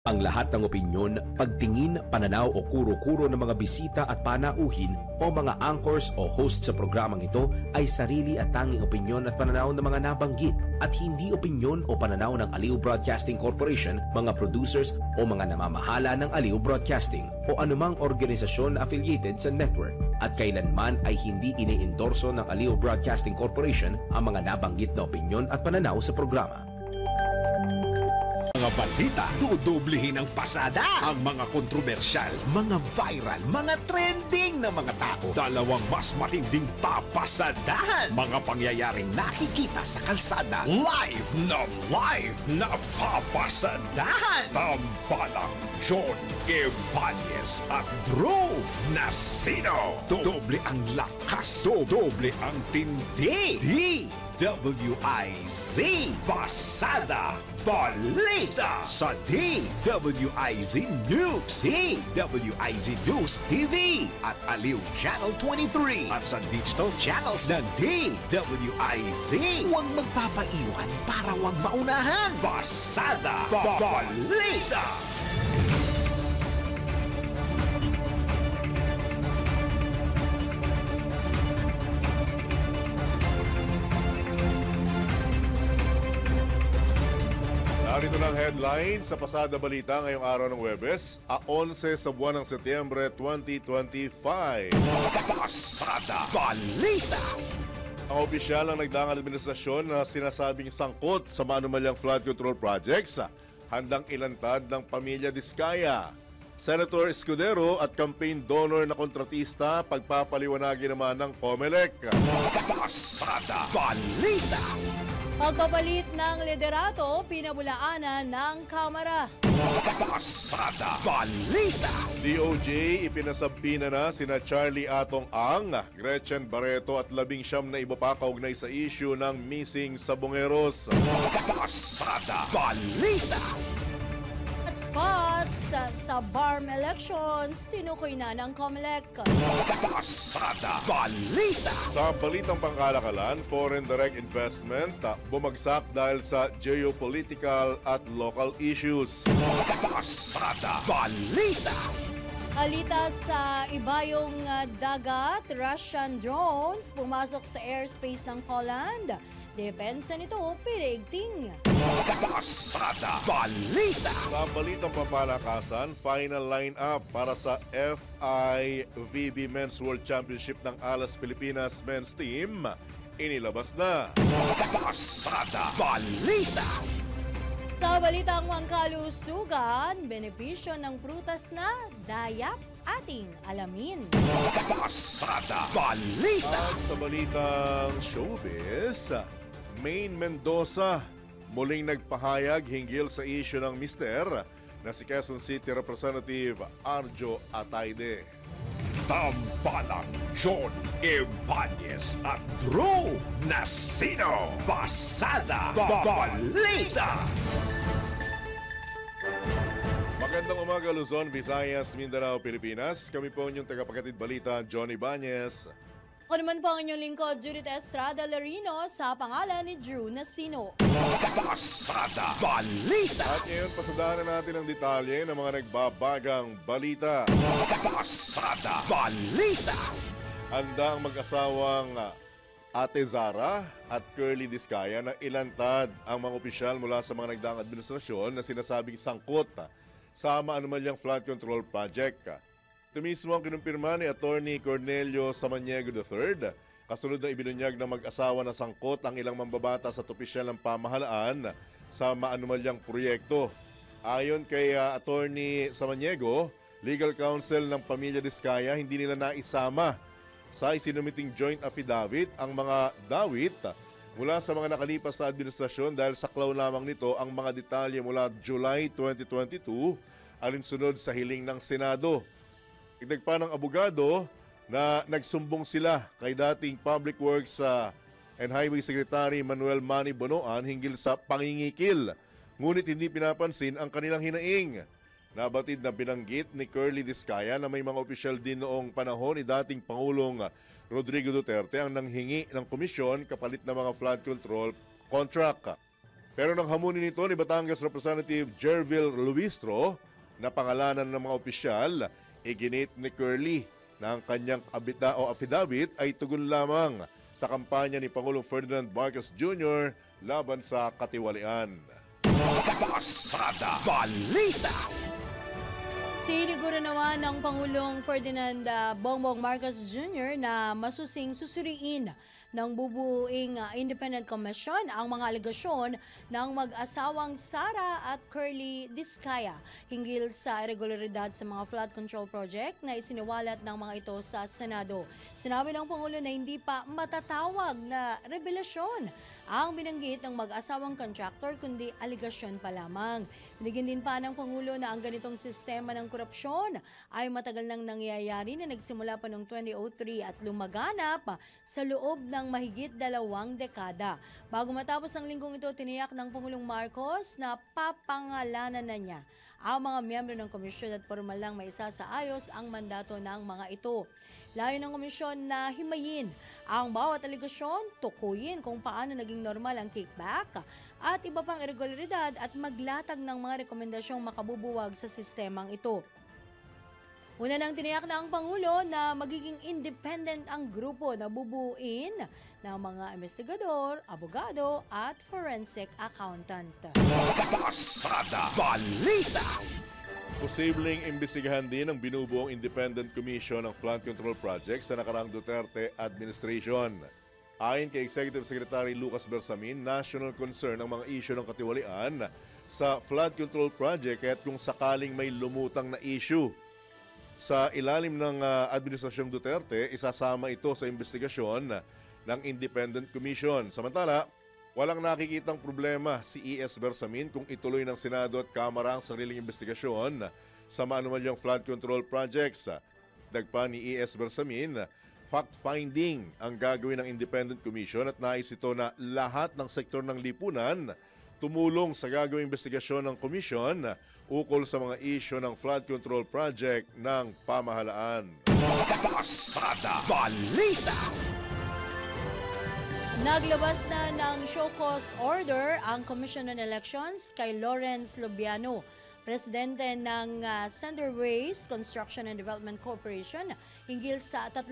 Ang lahat ng opinyon, pagtingin, pananaw o kuro-kuro ng mga bisita at panauhin o mga anchors o host sa programang ito ay sarili at tanging opinyon at pananaw ng mga nabanggit at hindi opinyon o pananaw ng Aliw Broadcasting Corporation, mga producers o mga namamahala ng Aliw Broadcasting o anumang organisasyon na affiliated sa network at kailanman ay hindi iniendorso ng Aliw Broadcasting Corporation ang mga nabanggit na opinyon at pananaw sa programa. Mga balita, dudublihin ang pasada. Ang mga kontrobersyal, mga viral, mga trending na mga tao. Dalawang mas matinding papasadahan. Mga pangyayaring nakikita sa kalsada. Live na papasadahan. Tambalang John Ibanez at Drew Nasino. Doble ang lakas, doble ang tindi. DWIZ Pasada Balita sa DWIZ News, DWIZ News TV at Aliw Channel 23 at sa digital channels ng DWIZ. Huwag magpapaiwan para huwag maunahan. Pasada Balita. Narito ng headline sa Pasada Balita ngayong araw ng Huwebes, 11 sa buwan ng Setyembre 2025. Pasada Balita. Ang opisyal ng nagdaang administrasyon na sinasabing sangkot sa manumalyang flood control projects, handang ilantad ng pamilya Diskaya. Senator Escudero at campaign donor na kontratista pagpapaliwanagin naman ng COMELEC. Pasada Balita. Pagpapalit ng liderato, pinabulaanan ng Kamara. Pasada Balita. DOJ ipinasabina na sina Charlie Atong Ang, Gretchen Barreto at 19 na iba pa kaugnay sa issue ng missing sabongeros. Pasada Balita. At spots sa BARM elections, tinukoy na ng COMELEC. Pasada Balita. Sa balitang pangkalakalan, foreign direct investment bumagsak dahil sa geopolitical at local issues. Pasada Balita. Halita sa ibayong dagat, Russian drones pumasok sa airspace ng Poland. Depensa nito, pinaigting. Pasada Balita. Sa balitang pampalakasan, final line-up para sa FIVB Men's World Championship ng Alas Pilipinas Men's Team inilabas na. Pasada Balita. Sa balitang mangkalusugan, benepisyo ng prutas na dayap ating alamin. Pasada Balita. At sa balitang showbiz, Maine Mendoza muling nagpahayag hinggil sa issue ng mister na si Quezon City Representative Arjo Atayde. Tambalang John Ibanez at Drew Nasino. Pasada Balita. Magandang umaga Luzon, Visayas, Mindanao, Pilipinas. Kami po inyong tagapaghatid balita, John Ibanez. Ako naman po ang inyong lingkod, Judith Estrada Larino, sa pangalan ni Drew Nasino. Pasada Balita. At ngayon, pasadahan na natin ang detalye ng mga nagbabagang balita. Pasada Balita. Handa ang mag-asawang Ate Zara at Curly Diskaya na ilantad ang mga opisyal mula sa mga nagdaang administrasyon na sinasabing sangkot sa maanumalyang flood control project. Ito mismo ang kinumpirma ni Attorney Cornelio Samaniego III, kasunod na ibinunyag ng mag-asawa na sangkot ang ilang mambabatas at opisyal ng pamahalaan sa maanumalyang proyekto. Ayon kay Attorney Samaniego, legal counsel ng pamilya Diskaya hindi nila naisama sa isinumiting joint affidavit ang mga dawit mula sa mga nakalipas na administrasyon dahil saklaw lamang nito ang mga detalye mula July 2022 alinsunod sa hiling ng Senado. Idagdag pa ng abogado na nagsumbong sila kay dating Public Works and Highway Secretary Manuel Manny Bonoan hinggil sa pangingikil. Ngunit hindi pinapansin ang kanilang hinaing. Nabatid na binanggit ni Curly Diskaya na may mga opisyal din noong panahon ni dating Pangulong Rodrigo Duterte ang nanghingi ng komisyon kapalit ng mga flood control contract. Pero nang hamunin nito ni Batangas Representative Jervil Luistro na pangalanan ng mga opisyal, iginit ni Curly na ang kanyang affidavit ay tugon lamang sa kampanya ni Pangulong Ferdinand Marcos Jr. laban sa katiwalian. Pasada Balita. Siniguro naman ng Pangulong Ferdinand Bongbong Marcos Jr. na susuriin ng bubuing Independent Commission ang mga alegasyon ng mag-asawang Sara at Curly Diskaya hinggil sa irregularidad sa mga flood control project na isiniwalat ng mga ito sa Senado. Sinabi ng Pangulo na hindi pa matatawag na revelasyon ang binanggit ng mag-asawang contractor kundi aligasyon pa lamang. Binigyan din pa ng Pangulo na ang ganitong sistema ng korupsyon ay matagal nang nangyayari na nagsimula pa noong 2003 at lumaganap sa loob ng mahigit 2 dekada. Bago matapos ang linggong ito, tiniyak ng Pangulong Marcos na papangalanan na niya ang mga miyembro ng komisyon at formal lang maisasaayos ang mandato ng mga ito. Layo ng komisyon na himayin ang bawat aligasyon, tukuyin kung paano naging normal ang kickback at iba pang irregularidad at maglatag ng mga rekomendasyong makabubuwag sa sistemang ito. Una nang tiniyak na ang Pangulo na magiging independent ang grupo na bubuin ng mga investigador, abogado at forensic accountant. Pasada Balita. Posibleng imbestigahan din ang binubuong Independent Commission ng Flood Control Project sa nakaraang Duterte administration. Ayon kay Executive Secretary Lucas Bersamin, national concern ang mga isyu ng katiwalian sa flood control project at kung sakaling may lumutang na issue. Sa ilalim ng Administrasyong Duterte, isasama ito sa investigasyon ng Independent Commission. Samantala, walang nakikitang problema si E.S. Bersamin kung ituloy ng Senado at Kamara ang sariling investigasyon sa maanumalyang flood control projects. Dagpa ni E.S. Bersamin, fact-finding ang gagawin ng Independent Commission at nais ito na lahat ng sektor ng lipunan tumulong sa gagawing investigasyon ng Commission ukol sa mga isyu ng flood control project ng pamahalaan. Pasada Balita. Naglabas na ng show cause order ang Commission on Elections kay Lawrence Lubiano, presidente ng Centerways Construction and Development Corporation, hinggil sa 30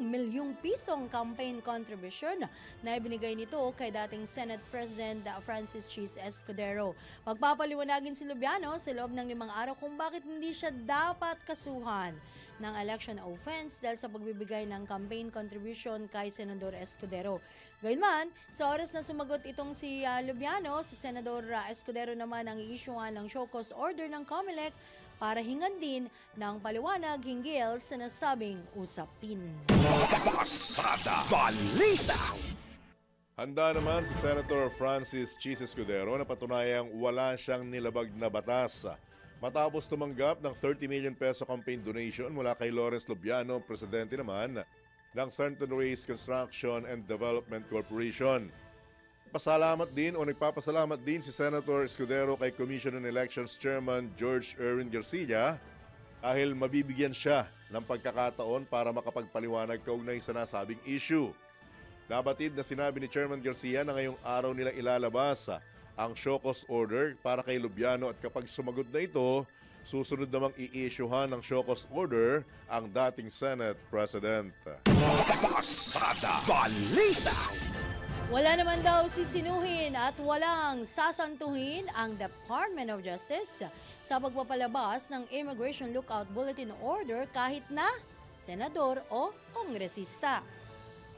milyong pisong campaign contribution na ibinigay nito kay dating Senate President Francis Cheese Escudero. Magpapaliwanagin si Lubiano sa loob ng 5 araw kung bakit hindi siya dapat kasuhan ng election offense dahil sa pagbibigay ng campaign contribution kay Senador Escudero. Gayunman, sa oras na sumagot itong si Lubiano, si Senador Escudero naman ang i-issuean ng show cause order ng COMELEC para hingan din ng paliwanag hinggil sa nasabing usapin. Pasada Balita. Handa naman si Senator Francis Cheese Escudero na patunayang wala siyang nilabag na batas matapos tumanggap ng 30 million peso campaign donation mula kay Lawrence Lubiano, presidente naman ng Centerways Construction and Development Corporation. Nagpapasalamat din si Senator Escudero kay Commission on Elections Chairman George Erwin Garcia dahil mabibigyan siya ng pagkakataon para makapagpaliwanag kaugnay sa nasabing issue. Nabatid na sinabi ni Chairman Garcia na ngayong araw nila ilalabas ang show cause order para kay Lubiano at kapag sumagot na ito, susunod namang i-issuehan ng show cause order ang dating Senate President. Pasada Balita. Wala naman daw sisinuhin at walang sasantuhin ang Department of Justice sa pagpapalabas ng Immigration Lookout Bulletin Order kahit na senador o kongresista.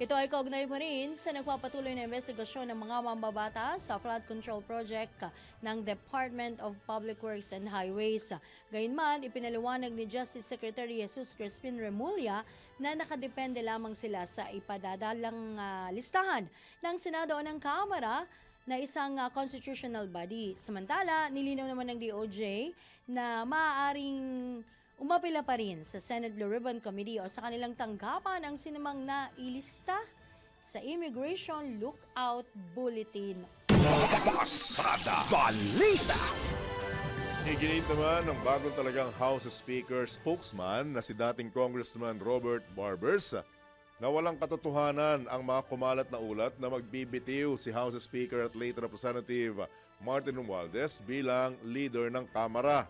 Ito ay kaugnay pa rin sa nagpapatuloy na investigasyon ng mga mambabata sa flood control project ng Department of Public Works and Highways. Gayunman, ipinaliwanag ni Justice Secretary Jesus Crispin Remulla na nakadepende lamang sila sa ipadadalang listahan ng Senado o ng Kamara na isang constitutional body. Samantala, nilinaw naman ng DOJ na maaaring umapila pa rin sa Senate Blue Ribbon Committee o sa kanilang tanggapan ang sinumang nailista sa Immigration Lookout Bulletin. Pasada Balita. Iginit naman ng bagong talagang House Speaker spokesman na si dating Congressman Robert Barbers na walang katotohanan ang mga kumalat na ulat na magbibitiw si House Speaker at late Representative Martin Romualdez bilang leader ng Kamara.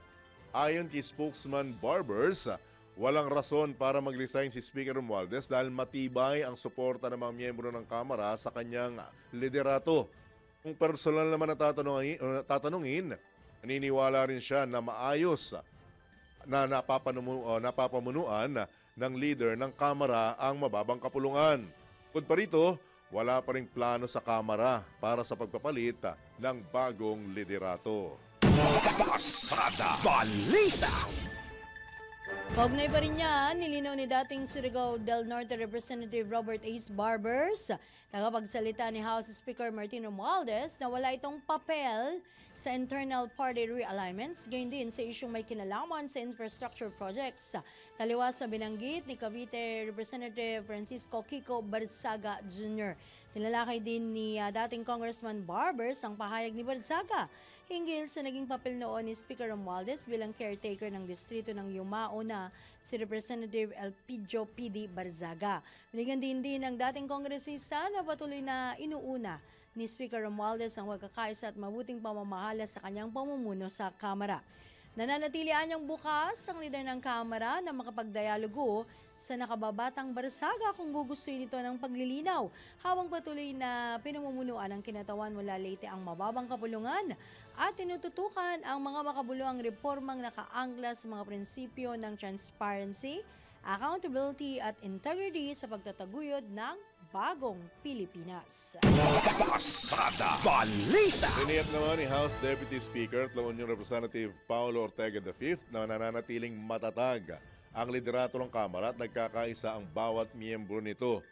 Ayon kay spokesman Barbers, walang rason para mag-resign si Speaker Romualdez dahil matibay ang suporta ng mga miyembro ng Kamara sa kanyang liderato. Kung personal naman na tatanungin, naniniwala rin siya na maayos na napapamunuan ng leader ng Kamara ang mababang kapulungan. Bukod pa rito, wala pa ring plano sa Kamara para sa pagpapalit ng bagong liderato. Pasada Balita. Kaugnay pa rin niya, nilinaw ni dating Surigao del Norte Representative Robert Ace Barbers, tagapagsalita ni House Speaker Martin Romualdez, na wala itong papel sa internal party realignments, gayon din sa isyong may kinalaman sa infrastructure projects. Taliwas sa binanggit ni Cavite Representative Francisco Kiko Barzaga Jr. Nilalakay din ni dating Congressman Barbers ang pahayag ni Barzaga hinggil sa naging papel noon ni Speaker Romualdez bilang caretaker ng distrito ng Yumao na si Representative Elpidio P.D. Barzaga. Binigyan din ng dating kongresista na patuloy na inuuna ni Speaker Romualdez ang pagkakaisa at mabuting pamamahala sa kanyang pamumuno sa Kamara. Nananatili anyang bukas ang leader ng Kamara na makapagdialogo sa nakababatang Barzaga kung gugustuhin nito ng paglilinaw habang patuloy na pinamumunuan ng kinatawan mula Leyte ang mababang kapulungan at tinututukan ang mga makabuluhang reformang nakaangkla sa mga prinsipyo ng transparency, accountability at integrity sa pagtataguyod ng bagong Pilipinas. Pasada Balita. Tiniyat naman ni House Deputy Speaker at La Union Representative Paulo Ortega V na nananatiling matatag ang liderato ng Kamara at nagkakaisa ang bawat miyembro nito.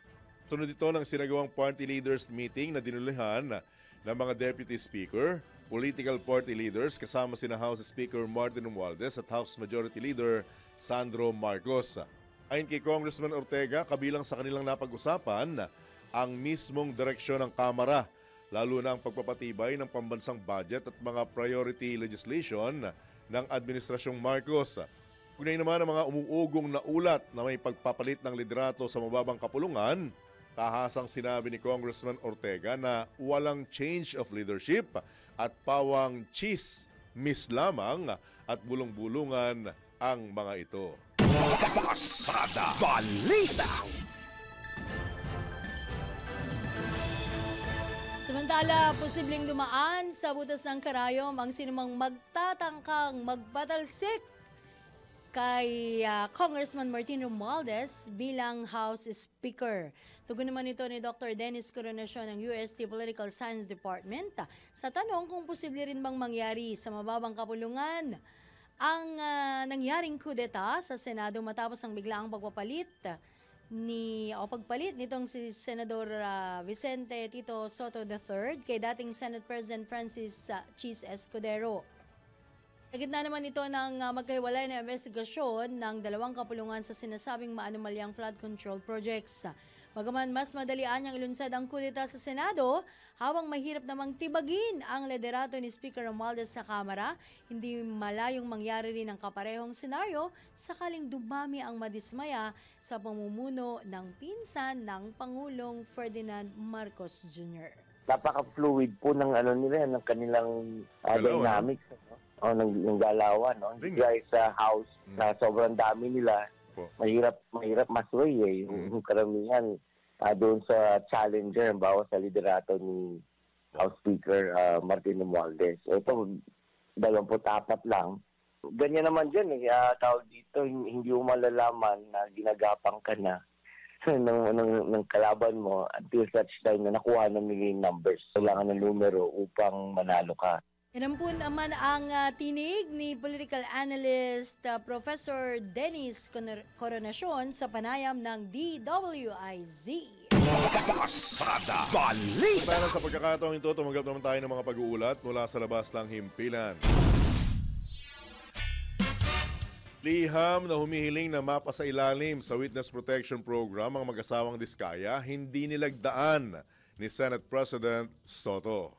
Sunod ito ng sinagawang party leaders meeting na dinulihan ng mga Deputy Speaker, political party leaders kasama sina House Speaker Martin Romualdez at House Majority Leader Sandro Marcos. Ayon kay Congressman Ortega, kabilang sa kanilang napag-usapan ang mismong direksyon ng Kamara, lalo na ang pagpapatibay ng pambansang budget at mga priority legislation ng Administrasyong Marcos. Kunin naman ang mga umuugong na ulat na may pagpapalit ng liderato sa mababang kapulungan, tahasang sinabi ni Congressman Ortega na walang change of leadership at pawang chismis lamang at bulong-bulungan ang mga ito. Pasada Balita. Samantala, posibleng dumaan sa butas ng karayom ang sinumang magtatangkang magpatalsik kay Congressman Martin Romualdez bilang House Speaker. Tugon naman ito ni Dr. Dennis Coronacion ng UST Political Science Department sa tanong kung posible rin bang mangyari sa mababang kapulungan ang nangyaring kudeta sa Senado matapos ang biglaang pagpalit nitong si Senador Vicente Tito Soto III kay dating Senate President Francis Chis Escudero. Nagitna naman ito ng magkahiwalay na investigasyon ng dalawang kapulungan sa sinasabing maanumalyang flood control projects. Bagaman mas madali anyang ilunsad ang kudeta sa Senado, habang mahirap namang tibagin ang liderato ni Speaker Romualdez sa Kamara, hindi malayong mangyari rin ang kaparehong senaryo sakaling dumami ang madismaya sa pamumuno ng pinsan ng Pangulong Ferdinand Marcos Jr. Napaka-fluid po ng ng kanilang dynamics. Ng galawan, no? Hindi guys sa house na sobrang dami nila, mahirap masway yung karamihan doon sa challenger, bawa sa liderato ni House Speaker Martin Romualdez. Ito, 24 lang. Ganyan naman dyan, tawag dito, hindi mo malalaman na ginagapang ka na ng kalaban mo until such time na nakuha ng mga numbers. Kailangan ng numero upang manalo ka. Yan po naman ang tinig ni political analyst Professor Dennis Coronacion sa panayam ng DWIZ. Pasada Balita. Para sa pagkakataong ito, tumanggap naman tayo ng mga pag-uulat mula sa labas ng himpilan. Liham na humihiling na mapasailalim sa Witness Protection Program ang mag-asawang Diskaya, hindi nilagdaan ni Senate President Soto.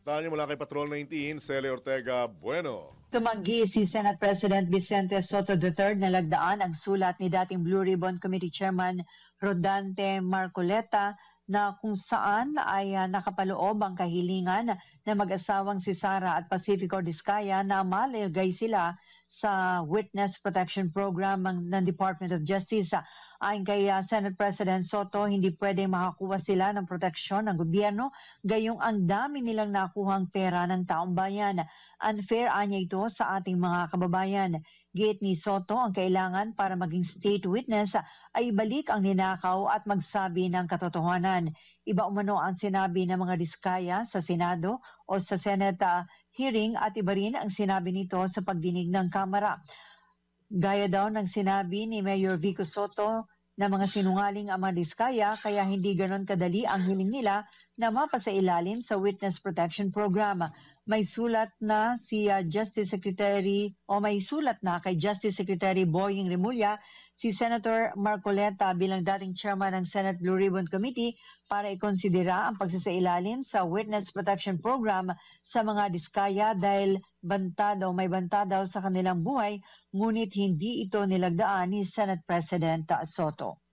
Tanya mula kay Patrol 19, Cele Ortega Bueno. Tumanggi si Senate President Vicente Soto III na lagdaan ang sulat ni dating Blue Ribbon Committee Chairman Rodante Marcoleta na kung saan ay nakapaloob ang kahilingan na mag-asawang si Sara at Pacifico Diskaya na malagay sila sa Witness Protection Program ng Department of Justice. Ayon kay Senate President Soto, hindi pwedeng makakuha sila ng proteksyon ng gobyerno gayong ang dami nilang nakuhang pera ng taong bayan. Unfair anya ito sa ating mga kababayan. Giit ni Soto, ang kailangan para maging state witness ay ibalik ang ninakaw at magsabi ng katotohanan. Iba umano ang sinabi ng mga Diskaya sa Senado o sa Senate hearing at iba rin ang sinabi nito sa pagdinig ng Kamara. Gaya daw ng sinabi ni Mayor Vico Soto na mga sinungaling ang mga Diskaya kaya hindi ganon kadali ang hiling nila na mapasailalim sa Witness Protection Program. May sulat na si Justice Secretary o may sulat na kay Justice Secretary Boying Remulla si Senator Marcoleta bilang dating chairman ng Senate Blue Ribbon Committee para ikonsidera ang pagsasailalim sa Witness Protection Program sa mga Diskaya dahil may banta daw sa kanilang buhay ngunit hindi ito nilagdaan ni Senate President Soto.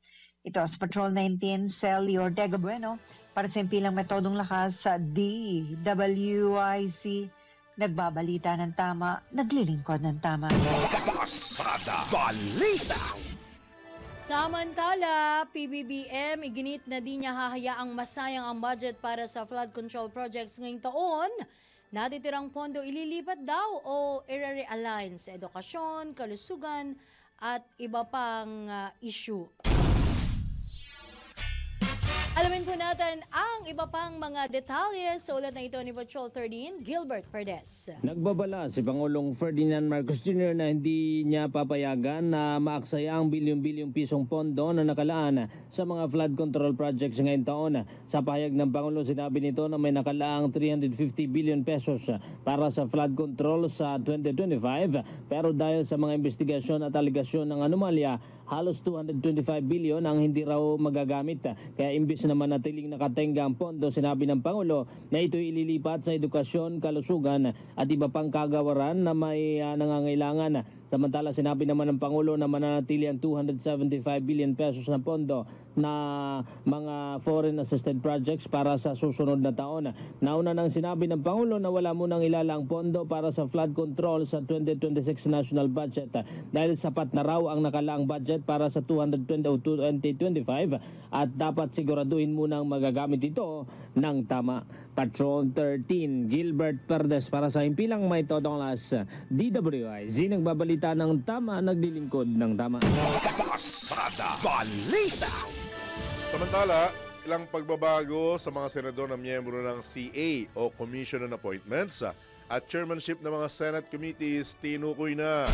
Ito sa Patrol 19, Sally Ortega Bueno para sa impilang metodong lakas sa DWIC. Nagbabalita ng tama, naglilingkod ng tama. Pasada Balita. Samantala, PBBM iginit na di niya hahayaang masayang ang budget para sa flood control projects ngayong taon. Natitirang pondo ililipat daw o i-realign sa edukasyon, kalusugan at iba pang issue. Alamin po natin ang iba pang mga detalye sa ulat na ito ni Patrol 13, Gilbert Perdes. Nagbabala si Pangulong Ferdinand Marcos Jr. na hindi niya papayagan na maaksaya ang bilyon-bilyong pisong pondo na nakalaan sa mga flood control projects ngayong taon. Sa pahayag ng Pangulo, sinabi nito na may nakalaang 350 billion pesos para sa flood control sa 2025 pero dahil sa mga investigasyon at aligasyon ng anomalya, halos 225 billion ang hindi raw magagamit. Kaya imbis na manatiling nakatenga ang pondo, sinabi ng Pangulo na ito ililipat sa edukasyon, kalusugan at iba pang kagawaran na may nangangailangan. Samantala, sinabi naman ng Pangulo na mananatili ang 275 billion pesos na pondo na mga foreign assisted projects para sa susunod na taon. Nauna nang sinabi ng Pangulo na wala munang ilalang pondo para sa flood control sa 2026 national budget dahil sapat na raw ang nakalaang budget para sa 2025 at dapat siguraduhin munang magagamit ito ng tama. Patrol 13, Gilbert Perdes para sa Himpilang May Todong Las, DWIZ, nagbabalita ng tama, naglilingkod ng tama. Pasada Balita. Samantala, ilang pagbabago sa mga senador na miyembro ng CA o Commission on Appointments at chairmanship ng mga Senate committees tinukoy na.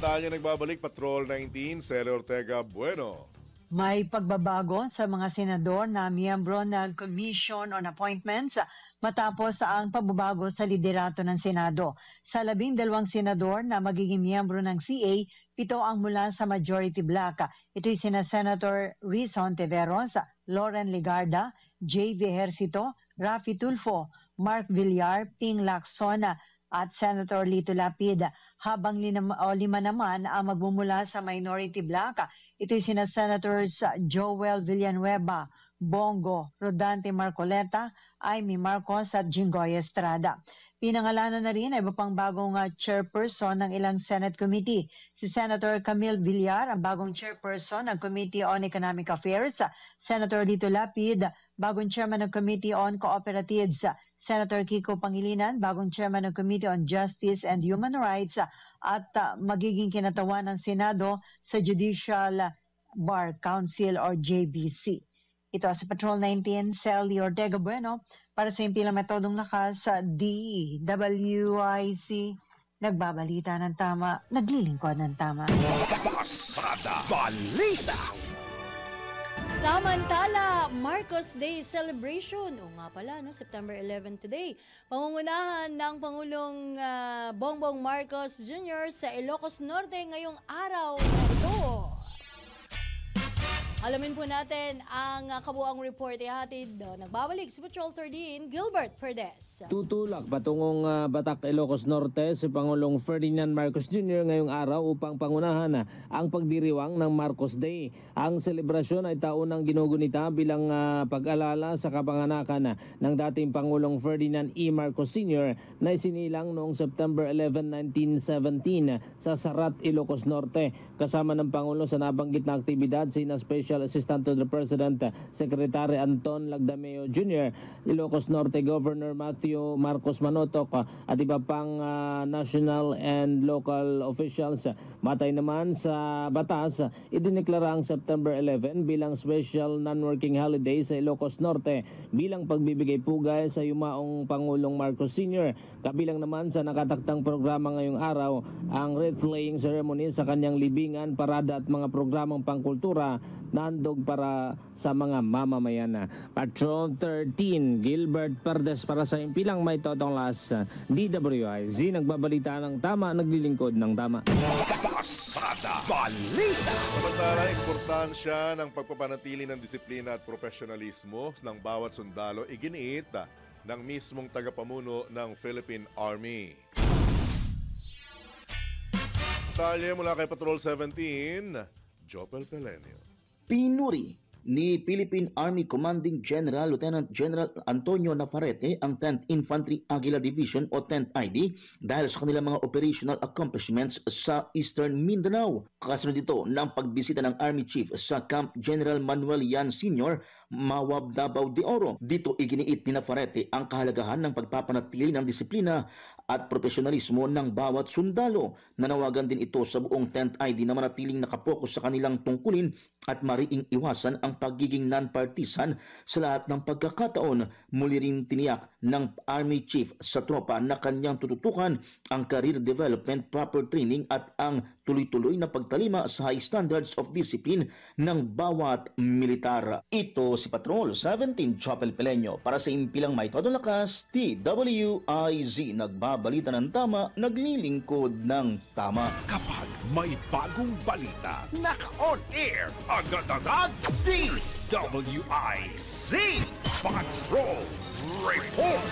Tayo nagbabalik, Patrol 19, Sally Ortega Bueno. May pagbabago sa mga senador na miyembro ng Commission on Appointments matapos ang pagbabago sa liderato ng Senado. Sa 12 senador na magiging miyembro ng CA, 7 ang mula sa majority bloc. Ito'y sina Senator Rizon Teveros, Loren Legarda, J.V. Ejercito, Raffy Tulfo, Mark Villar, Ping Lacson at Senator Lito Lapid. Habang 5 naman ang magmumula sa minority bloc. Ito'y sina Senators Joel Villanueva, Bongo, Rodante Marcoleta, Amy Marcos at Jinggoy Estrada. Pinangalanan na rin ay iba pang bagong chairperson ng ilang Senate committee. Si Senator Camille Villar, ang bagong chairperson ng Committee on Economic Affairs. Senator Lito Lapid, bagong chairman ng Committee on Cooperatives. Senator Kiko Pangilinan, bagong chairman ng Committee on Justice and Human Rights at magiging kinatawan ng Senado sa Judicial Bar Council or JBC. Ito sa Patrol 19, Sally Ortega Bueno para sa Himpilang Metodong Lakas sa DWIC. Nagbabalita ng tama, naglilingkod ng tama. Pasada Balita. Samantala, Marcos Day Celebration. O nga pala, no? September 11 today. Pangungunahan ng Pangulong Bongbong Marcos Jr. sa Ilocos Norte ngayong araw na ito. Alamin po natin ang kabuang report ihatid. Nagbabalik si Patrol 13, Gilbert Perdes. Tutulak patungong Batak, Ilocos Norte si Pangulong Ferdinand Marcos Jr. ngayong araw upang pangunahan ang pagdiriwang ng Marcos Day. Ang selebrasyon ay taunang ginugunita bilang pag-alala sa kapanganakan ng dating Pangulong Ferdinand E. Marcos Sr. na isinilang noong September 11, 1917 sa Sarat, Ilocos Norte. Kasama ng Pangulo sa nabanggit na aktibidad sina Special Assistant to the President, Secretary Anton Lagdameo Jr., Ilocos Norte Governor Matthew Marcos Manotok at iba pang national and local officials. Batay naman sa batas, idineklara ang September 11 bilang special non-working holiday sa Ilocos Norte bilang pagbibigay pugay sa yumaong Pangulong Marcos Sr. Kabilang naman sa nakataktang programa ngayong araw ang wreath-laying ceremony sa kanyang libingan, parada at mga programang pangkultura na handog para sa mga mamamayan. Patrol 13, Gilbert Perdes para sa impilang may totonglas. DWIZ, nagbabalita ng tama, naglilingkod ng tama. Pasada Balita. Samantala, importansya ng pagpapanatili ng disiplina at profesionalismo ng bawat sundalo iginiit ng mismong tagapamuno ng Philippine Army. Detalye mula kay Patrol 17, Jopel Pelenio. Pinuri ni Philippine Army Commanding General Lieutenant General Antonio Navarrete ang 10th Infantry Aguila Division o 10th ID dahil sa kanilang mga operational accomplishments sa Eastern Mindanao. Kasunod dito ng pagbisita ng Army Chief sa Camp General Manuel Yan Sr., Mawab, Davao de Oro. Dito iginiit ni Navarrete ang kahalagahan ng pagpapanatili ng disiplina at profesionalismo ng bawat sundalo. Nanawagan din ito sa buong 10th ID na manatiling nakapokus sa kanilang tungkulin at mariing iwasan ang pagiging non-partisan sa lahat ng pagkakataon. Muli rin tiniyak ng Army Chief sa tropa na kanyang tututukan ang career development, proper training at ang tuloy-tuloy na pagtalima sa high standards of discipline ng bawat militar. Ito si Patrol 17, Chopel Pelenyo para sa impilang may todong lakas, DWIZ, nagbabalita ng tama, naglilingkod ng tama. Kapag may bagong balita, naka-on air, agad-agad, DWIZ Patrol Report.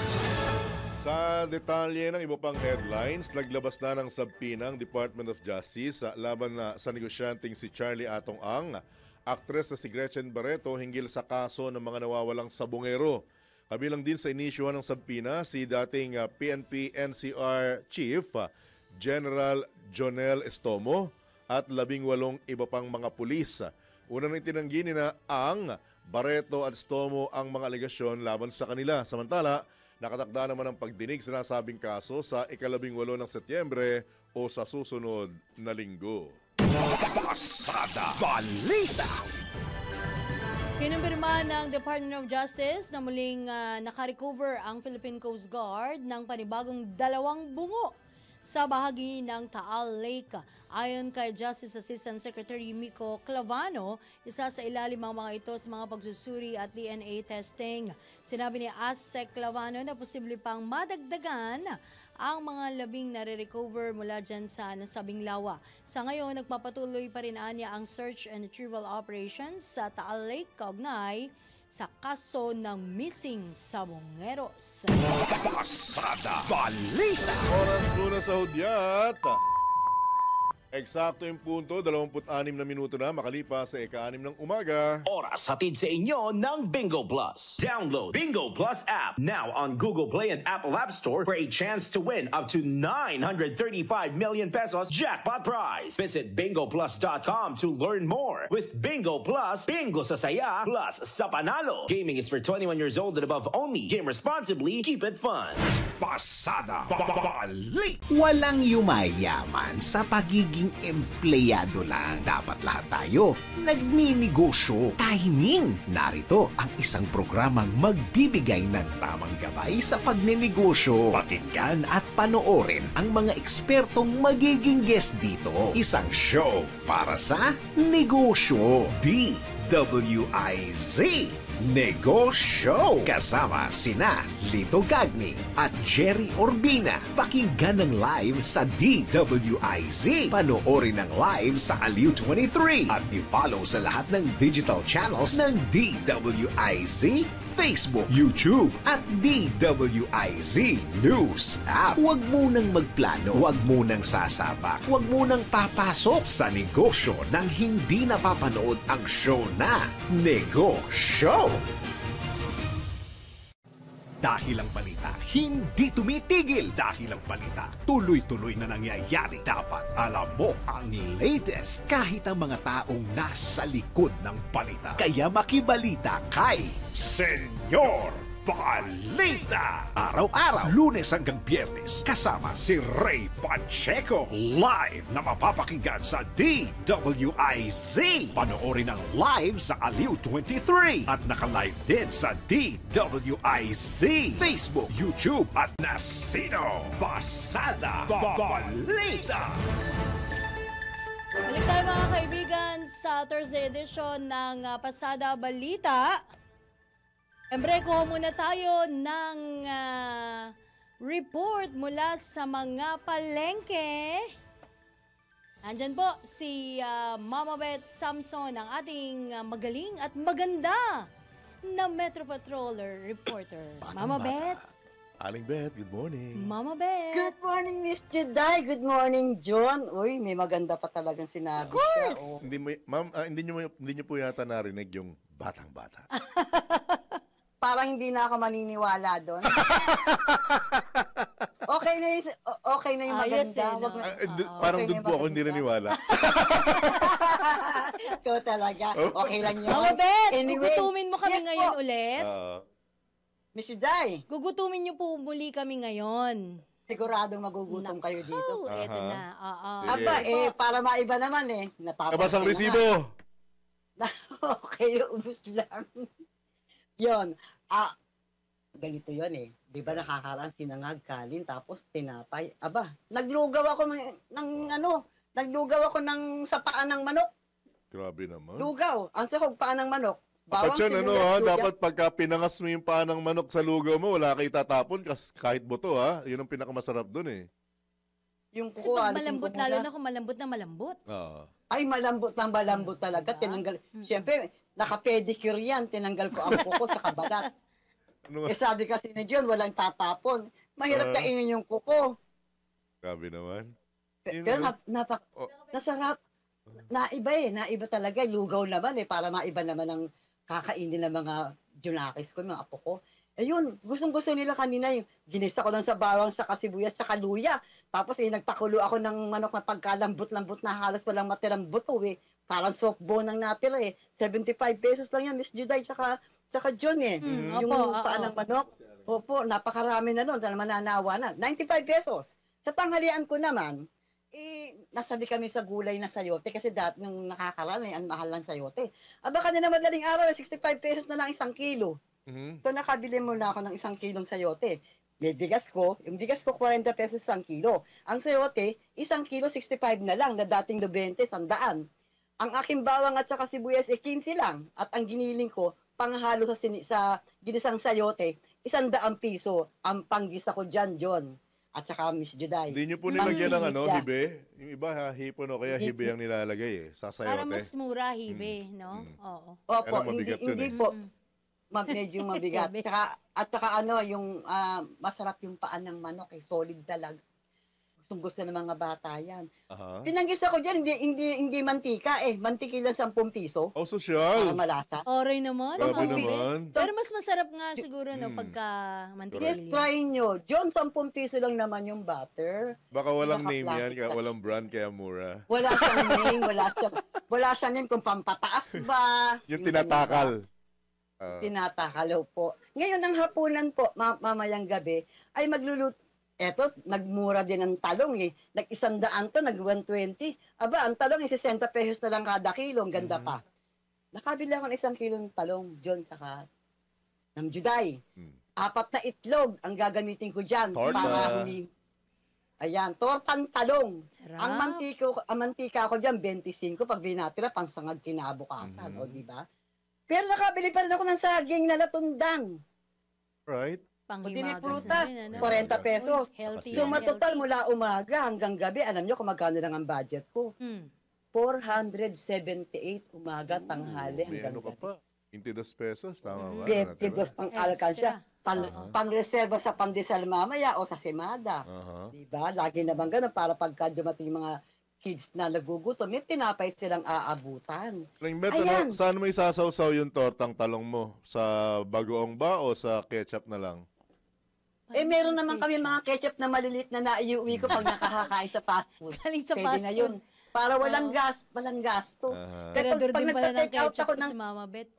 Sa detalye ng iba pang headlines, naglabas na ng sabpina ng Department of Justice laban sa negosyanteng si Charlie Atong Ang, aktres na si Gretchen Barreto hinggil sa kaso ng mga nawawalang sabongero. Kabilang din sa inisyuhan ng sabpina si dating PNP NCR Chief General Jonel Estomo at 18 iba pang mga pulis. Unang itinanggi ni na Ang, Barreto at Estomo ang mga alegasyon laban sa kanila. Samantala, nakatakda naman ang pagdinig sa nasabing kaso sa ika-18 ng Setyembre o sa susunod na linggo. Pasada Balita. Kinumpirma ng Department of Justice na muling nakarecover ang Philippine Coast Guard ng panibagong 2 bungo sa bahagi ng Taal Lake. Ayon kay Justice Assistant Secretary Miko Clavano, isa sa ilalim ang mga ito sa mga pagsusuri at DNA testing. Sinabi ni ASEC Clavano na posible pang madagdagan ang mga labing nare-recover mula dyan sa nasabing lawa. Sa ngayon, nagpapatuloy pa rin anya ang search and retrieval operations sa Taal Lake kaugnay sa kaso ng missing sabongeros. Pasada Balita. Oras muna sa hudyat. Eksakto yung punto, 26 na minuto na makalipas sa ika-6 ng umaga. Oras hatid sa inyo ng Bingo Plus. Download Bingo Plus app now on Google Play and Apple App Store for a chance to win up to 935 million pesos jackpot prize. Visit bingoplus.com to learn more. With Bingo Plus, bingo sa saya plus sa panalo. Gaming is for 21 years old and above only. Game responsibly. Keep it fun. Pasada Balita. Walang yumayaman sa pagiging empleyado lang. Dapat lahat tayo nagninegosyo. Timing! Narito ang isang programang magbibigay ng tamang gabay sa pagnenegosyo. Pakinggan at panoorin ang mga ekspertong magiging guest dito. Isang show para sa negosyo. DWIZ Negosyo. Kasama sina Lito Gagni at Jerry Orbina. Pakinggan ng live sa DWIZ. Panoorin ng live sa Aliw 23 at i-follow sa lahat ng digital channels ng DWIZ, Facebook, YouTube at DWIZ News App. Huwag munang magplano, huwag munang sasabak, huwag munang papasok sa negosyo nang hindi napapanood ang show na Negosyo. Dahil ang balita hindi tumitigil, dahil ang balita tuloy-tuloy na nangyayari, dapat alam mo ang latest kahit ang mga taong nasa likod ng balita. Kaya makibalita kay Senyor Balita! Araw-araw, Lunes hanggang Biyernes, kasama si Ray Pacheco. Live na mapapakinggan sa DWIZ. Panoorin ang live sa Aliw 23 at naka-live din sa DWIZ, Facebook, YouTube at Nasino. Pasada Balita! Balik tayo mga kaibigan sa Thursday edition ng Pasada Balita. Siyempre, kuha muna tayo ng report mula sa mga palengke. Nandyan po si Mama Beth Samson, ang ating magaling at maganda na Metro Patroller reporter. Mama Beth. Aling Beth, good morning. Mama Beth. Good morning, Miss Juday. Good morning, John. Uy, may maganda pa talagang sinabi. Of course. Siya, oh. Hindi mo, ma'am, hindi niyo po yata narinig yung batang-bata. Parang hindi na ako maniniwala doon. Okay na yung Ayos maganda. no? Wag na, Parang okay doon na po ako yung hindi maganda. naniwala. Ikaw talaga. Okay lang yun. Mama Beth, Anyway, gugutumin mo kami yes ngayon po. ulit. Miss Juday, Gugutumin niyo po muli kami ngayon. siguradong magugutom kayo dito. Oh, eto na. Oo. Sige. Aba, para maiba naman natapos Labas ang ko na. resibo! Okay, ubus lang. Yon. Ganito yon. Di ba nakakaraan sinangag, kanin, tapos tinapay. Aba, naglugaw ako ng sa paan ng manok. Grabe naman. Lugaw. Ang sahog paan ng manok. Dapat yan, sibuyas, luya. dapat pagka pinangas mo yung paa ng manok sa lugaw mo, wala kayo tatapon kahit buto, ha? Yun ang pinakamasarap dun, eh. Yung Kasi kuko, pag alisin ko malambot, lalo muna. na kung malambot na malambot. Ay, malambot talaga. Diba? Tinanggal. Siyempre, naka-pedicure yan. Tinanggal ko ang kuko sa kabalat. Ano? Sabi kasi ni John, walang tatapon. Mahirap kainin yung kuko. Grabe naman. Pero nasarap. Naiba talaga. Lugaw naman para maiba naman ang kakainin ng mga junakis ko, mga apo ko. Ayun, gustong-gusto nila kanina yung ginisa ko lang sa bawang, sa kasibuyas, sa luya. Tapos nagpakulo ako ng manok na pagkalambot-lambot na halos walang matirang buto Parang soft bone ang natira 75 pesos lang yan, Miss Juday, tsaka John Yung paan ng manok. Opo, napakarami na nun, dahil mananawa na. 95 pesos. Sa tanghalian ko naman, nasabi kami sa gulay na sayote kasi dati nung nakakaraan ang mahal ng sayote. Aba kanina madaling araw, 65 pesos na lang 1 kilo. So nakabili muna ako ng 1 kilong sayote. May bigas ko, yung bigas ko 40 pesos 1 kilo. Ang sayote, 1 kilo 65 na lang, na dating 20, 100. Ang aking bawang at saka sibuyas 15 lang. At ang giniling ko, panghalo sa ginisang sayote, 100 piso. Ang panggisa ko dyan, John. At saka Miss Juday. Hindi nyo po nilagyan ng hibe? Yung iba, hipon o kaya hibe ang nilalagay sa sayote. Para mas mura, hibe, no? Oo. Opo, Alam, mabigat hindi yun, po. Medyo mabigat. At saka yung masarap yung paan ng manok, solid talaga. Gusto ng mga bata yan. Pinanggisa ko dyan, hindi mantika Mantiki lang 10 piso. Oh, sosyal. Para malasa. Oray naman. Grabe Mama Beth. naman. Pero mas masarap nga siguro, no, pagka Yes, mantikilyo. try nyo. John, 10 piso lang naman yung butter. Baka walang name yan, Naka-plastic kaya lang. walang brand, kaya mura. Wala siyang name, wala siyang name kung pampataas ba. Yung tinatakal. Tinatakal po. Ngayon, ang hapunan po, mamayang gabi, ay magluluto. Eto, nagmura din ang talong Nag-100 to, nag-120. Aba, ang talong 60 pesos na lang kada kilo. Ang ganda pa. Nakabili ako ng 1 kilong talong, John, saka ng Juday. 4 na itlog ang gagamitin ko dyan. Torta. Para ayan, tortang talong. Sarap. Ang mantika ko dyan, 25 pag binatira, pang sangag kinabukasan. O, di ba? Pero nakabili pa rin ako ng saging na latundang. Right? Panghimagas Prutas, na rin, ano? 40 pesos. Uy, healthy So, yan, matotal healthy. mula umaga hanggang gabi, alam nyo kung magkano lang ang budget ko. 478 umaga, tanghali, May hanggang ano ka gabi. pa? 22 pesos, tama ba? 22 pang alkansya. Aha. Pang-reserva sa pandesal mamaya o sa simada. Aha. Diba? Lagi naman ganun para pagka dumating mga kids na nagugutom, may tinapay silang aabutan. Langbet, Ayan. ano, saan mo isasawsaw yung tortang talong mo? Sa bagoong ba o sa ketchup na lang? Eh, meron naman kami mga ketchup na malilit na naiuwi ko pag nakakakain sa fast food. Galing sa Pwede fast na food. yun. Para walang gastos. Aha. Kaya Tirador pag din pala ng nagpa-take out ketchup ako to ng si Mama Bet.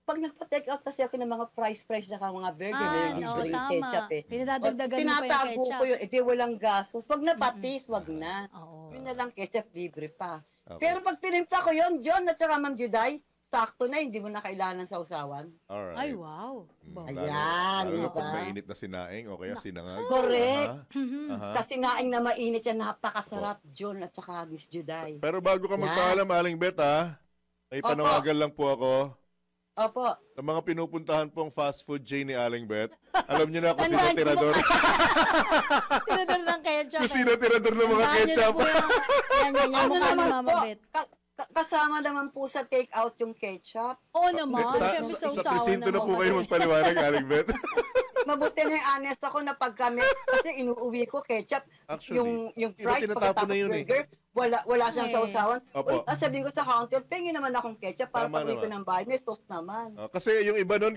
pag nagpa-take out kasi ako ng mga fries na mga burger, may Oo, usually tama. ketchup eh. Pinadadagdagan mo pa yung Tinatago ketchup. ko yun, edi walang gastos. Wag na patis, wag na. Oo. Yun na lang ketchup, libre pa. Okay. Pero pag tinimpla ko yun, John at saka Ma'am Juday, sakto na, hindi mo na kailangan sa usawan. Alright. Ay, wow. Ayan, Lalo na diba? pag mainit na sinaing o kaya sinangag. Correct. Aha. Kasi naing na mainit yan, napakasarap, John at saka Miss Juday. Pero bago ka Yan. magpaalam, Aling Bet, ha? May Opo. panawagan lang po ako. Opo. Sa mga pinupuntahan pong fast food chain ni Aling Bet, alam niyo na kung sino Tandaan ko tirador. Tirador ng ketchup. Kung sino tirador ng mga Tandaan niyo na ketchup. po yan, yan, yung mukha ni Mama Bet. Kasama naman po sa take out yung ketchup. Oo naman. Sa, Siyempre, sa, sa sausawan presinto na ng po mga kayo Bet. magpaliwanag, Aling Bet. Mabuti na yung honest ako na pag kami, kasi inuuwi ko ketchup, Actually, yung iba fries, tinatapon na pagkatapos yun burger, wala siyang Eh. sausawan. Opo. Uy, sabihin ko sa counter, pingin naman akong ketchup para Tama pag-uwi ko naman. ng bahay, may sauce naman. Kasi yung iba nun,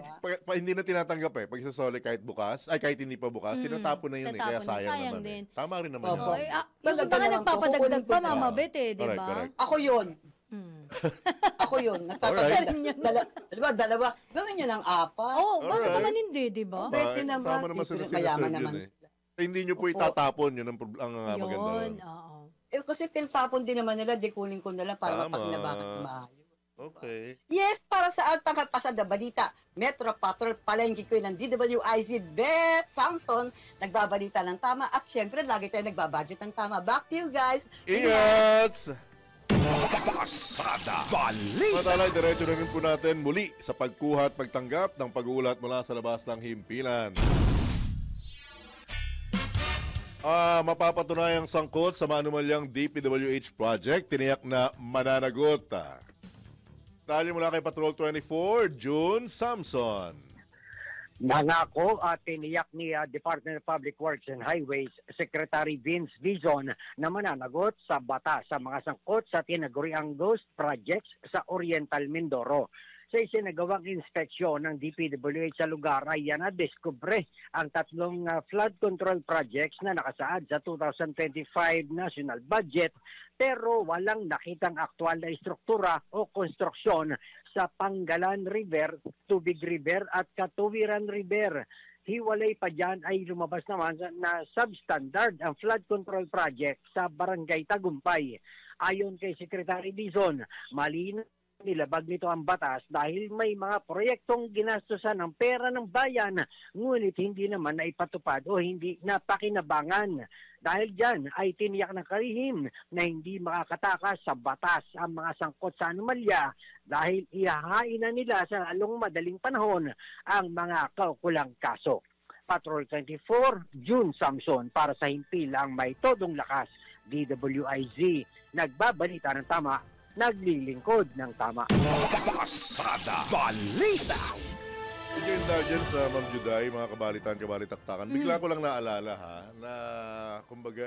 hindi na tinatanggap eh. Pag isasoli kahit bukas, ay kahit hindi pa bukas, tinatapon na yun eh. Kaya Tatapon na, sayang sayang naman din. eh. Tama rin naman Opo. yun. Yung iba nga nagpapadagdag pa, Mama Bet eh, di Correct, ba? correct. Ako yun. Ako yun. Alright. Dalawa. Gawin nyo ng apat. Oo, bakit Alright. naman hindi, di ba? Pwede naman. Sama naman sila Siyempre, mayaman sinaserve yun naman. eh. Hindi nyo po Opo. itatapon, yun ang, ang maganda Yun, ron. oo. Eh, kasi tinapon din naman nila, di kunin ko na lang para Tama. mapaginabangan sa maayos. Okay. Yes, para sa Altang Pasada Balita, Metro Patrol palengke ko ng DWIZ Bet Samson, nagbabalita ng tama at syempre lagi tayo nagbabudget ng tama. Back to you guys. Ingat! Pasada Balita. Matalay, diretso na rin po natin muli sa pagkuha at pagtanggap ng pag-uulat mula sa labas ng himpilan. Mapapatunayang sangkot sa maanumalyang DPWH project, tiniyak na mananagot. Detalye mula kay Patrol 24, June Samson. Nangako at tiniyak ni Department of Public Works and Highways Secretary Vince Dizon na mananagot sa bata sa mga sangkot sa tinaguriang ghost projects sa Oriental Mindoro. Sa isinagawang inspeksyon ng DPWH sa lugar ay nadiskubre ang tatlong flood control projects na nakasaad sa 2025 national budget pero walang nakitang aktual na istruktura o konstruksyon sa Pangalan River, Tubig River at Katuwiran River. Hiwalay pa dyan ay lumabas naman na substandard ang flood control project sa Barangay Tagumpay. Ayon kay Secretary Dizon, malinaw nilabag nito ang batas dahil may mga proyektong ginastosan ng pera ng bayan ngunit hindi naman naipatupad o hindi napakinabangan. Dahil dyan ay tiniyak ng kalihim na hindi makakatakas sa batas ang mga sangkot sa anomalya dahil ihahain na nila sa lalong madaling panahon ang mga kaukulang kaso. Patrol 24, June Samson para sa himpilang may todong lakas, DWIZ, nagbabalita ng tama, naglilingkod ng tama. Pasada Balita. Medyo indulgence sa Ma'am Juday, mga kabalitan-kabalitaktakan. Bigla ko lang naalala ha, na kumbaga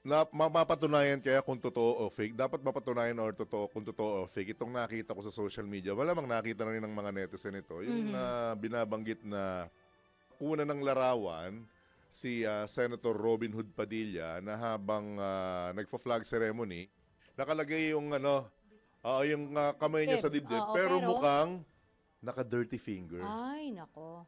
na mapapatunayan kaya kung totoo o fake. Dapat mapatunayan or totoo kung totoo o fake. Itong nakita ko sa social media, malamang nakita na rin ng mga netizen ito. Yung binabanggit na una ng larawan, si Senator Robin Hood Padilla na habang nagfa-flag ceremony, nakalagay yung yung kamay niya sa dibdib, pero mukhang naka-dirty finger. Ay, nako.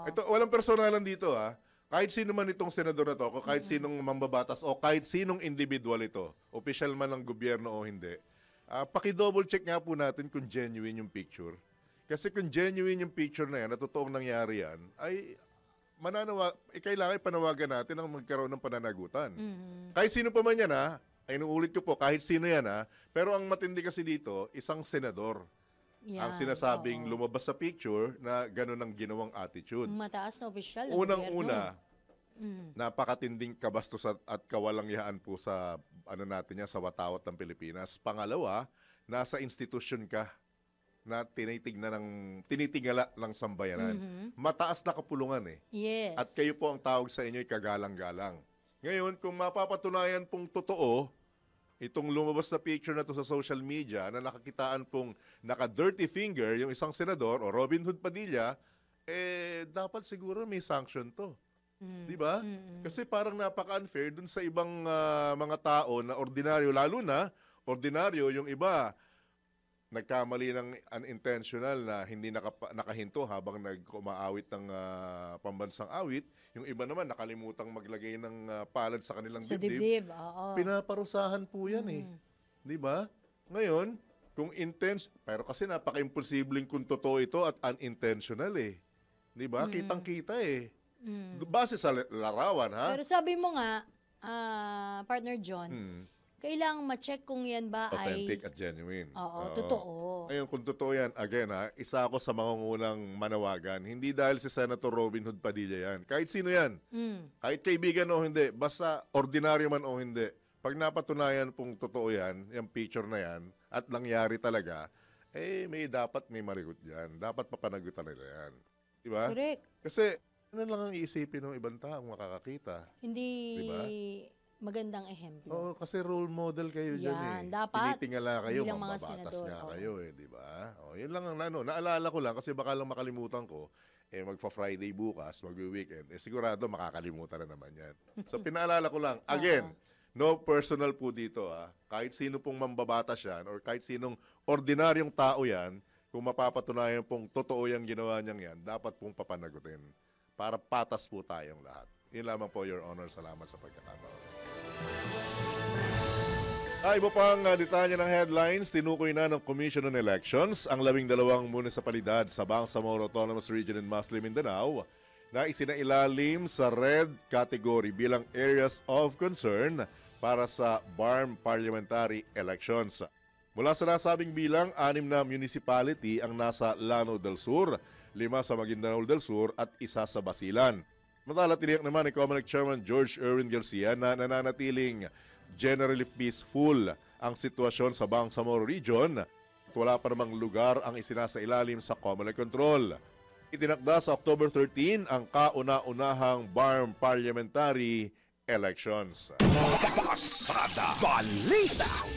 Ito, walang personalan dito ha. Kahit sino man itong senador na to, o kahit sinong mambabatas, o kahit sinong individual ito, official man ng gobyerno o hindi, paki-double check nga po natin kung genuine yung picture. Kasi kung genuine yung picture na yan, na totoong nangyari yan, ay kailangan panawagan natin ang magkaroon ng pananagutan. Kahit sino pa man yan ha, inuulit ko po, kahit sino yan pero ang matindi kasi dito, isang senador. Yan, Ang sinasabing oo. lumabas sa picture na gano'n ang ginawang attitude. Mataas na opisyal. ng Unang-una, gobyerno. napakatinding kabastos at kawalangyaan po sa natin yan, sa watawat ng Pilipinas. Pangalawa, nasa institusyon ka na tinitingala ng sambayanan. Mataas na kapulungan Yes. At kayo po ang tawag sa inyo ay kagalang-galang. Ngayon, kung mapapatunayan pong totoo, itong lumabas na picture na to sa social media na nakakitaan pong naka-dirty finger yung isang senador o Robin Hood Padilla, dapat siguro may sanction to. Di ba? Kasi parang napaka-unfair dun sa ibang mga tao na ordinaryo, lalo na ordinaryo yung iba nagkamali ng unintentional na hindi nakahinto habang nag-umaawit ng pambansang awit. Yung iba naman nakalimutang maglagay ng palad sa kanilang Sa dibdib. dibdib, oo. Pinaparusahan po yan Di ba? Ngayon, kung pero kasi napaka-imposibleng kung totoo ito at unintentional Di ba? Kitang-kita Base sa larawan, ha? Pero sabi mo nga, partner John, kailangang ma-check kung yan ba Authentic ay... at genuine. Oo, totoo. Ngayon, kung totoo yan, again isa ako sa mangungunang manawagan. Hindi dahil si Senator Robin Hood Padilla yan. Kahit sino yan. Kahit kaibigan o hindi. Basta ordinaryo man o hindi. Pag napatunayan pong totoo yan, yung picture na yan, at nangyari talaga, dapat may marigot yan. Dapat papanagutan nila yan. Diba? Correct. Kasi, ano lang ang iisipin ng ibang taong makakakita? Hindi Diba? magandang ehemplo. Oo, kasi role model kayo dyan Dapat. Tinitingala kayo, bilang mga mambabatas senador, nga kayo di ba? Yun lang ang naalala ko lang kasi baka lang makalimutan ko, magpa-Friday bukas, magwi-weekend, sigurado makakalimutan na naman yan. So pinaalala ko lang, again, no personal po dito kahit sino pong mambabatas yan or kahit sinong ordinaryong tao yan, kung mapapatunayan pong totoo yung ginawa niyang yan, dapat pong papanagutin para patas po tayong lahat. Yun lamang po, Your Honor. Salamat sa pagkakataon. Iba pang detalye ng headlines, tinukoy na ng Commission on Elections ang 12 munisipalidad sa Bangsamoro Autonomous Region in Muslim Mindanao na isinailalim sa red category bilang areas of concern para sa BARM parliamentary elections. Mula sa nasabing bilang, 6 na municipality ang nasa Lanao del Sur, 5 sa Maguindanao del Sur at 1 sa Basilan. Matala tiniyak naman ni Comelec Chairman George Erwin Garcia na nananatiling generally peaceful ang sitwasyon sa Bangsamoro Region at wala pa namang lugar ang isinasailalim sa Comelec control. Itinakda sa October 13 ang kauna-unahang BARM parliamentary elections. Pasada Balita.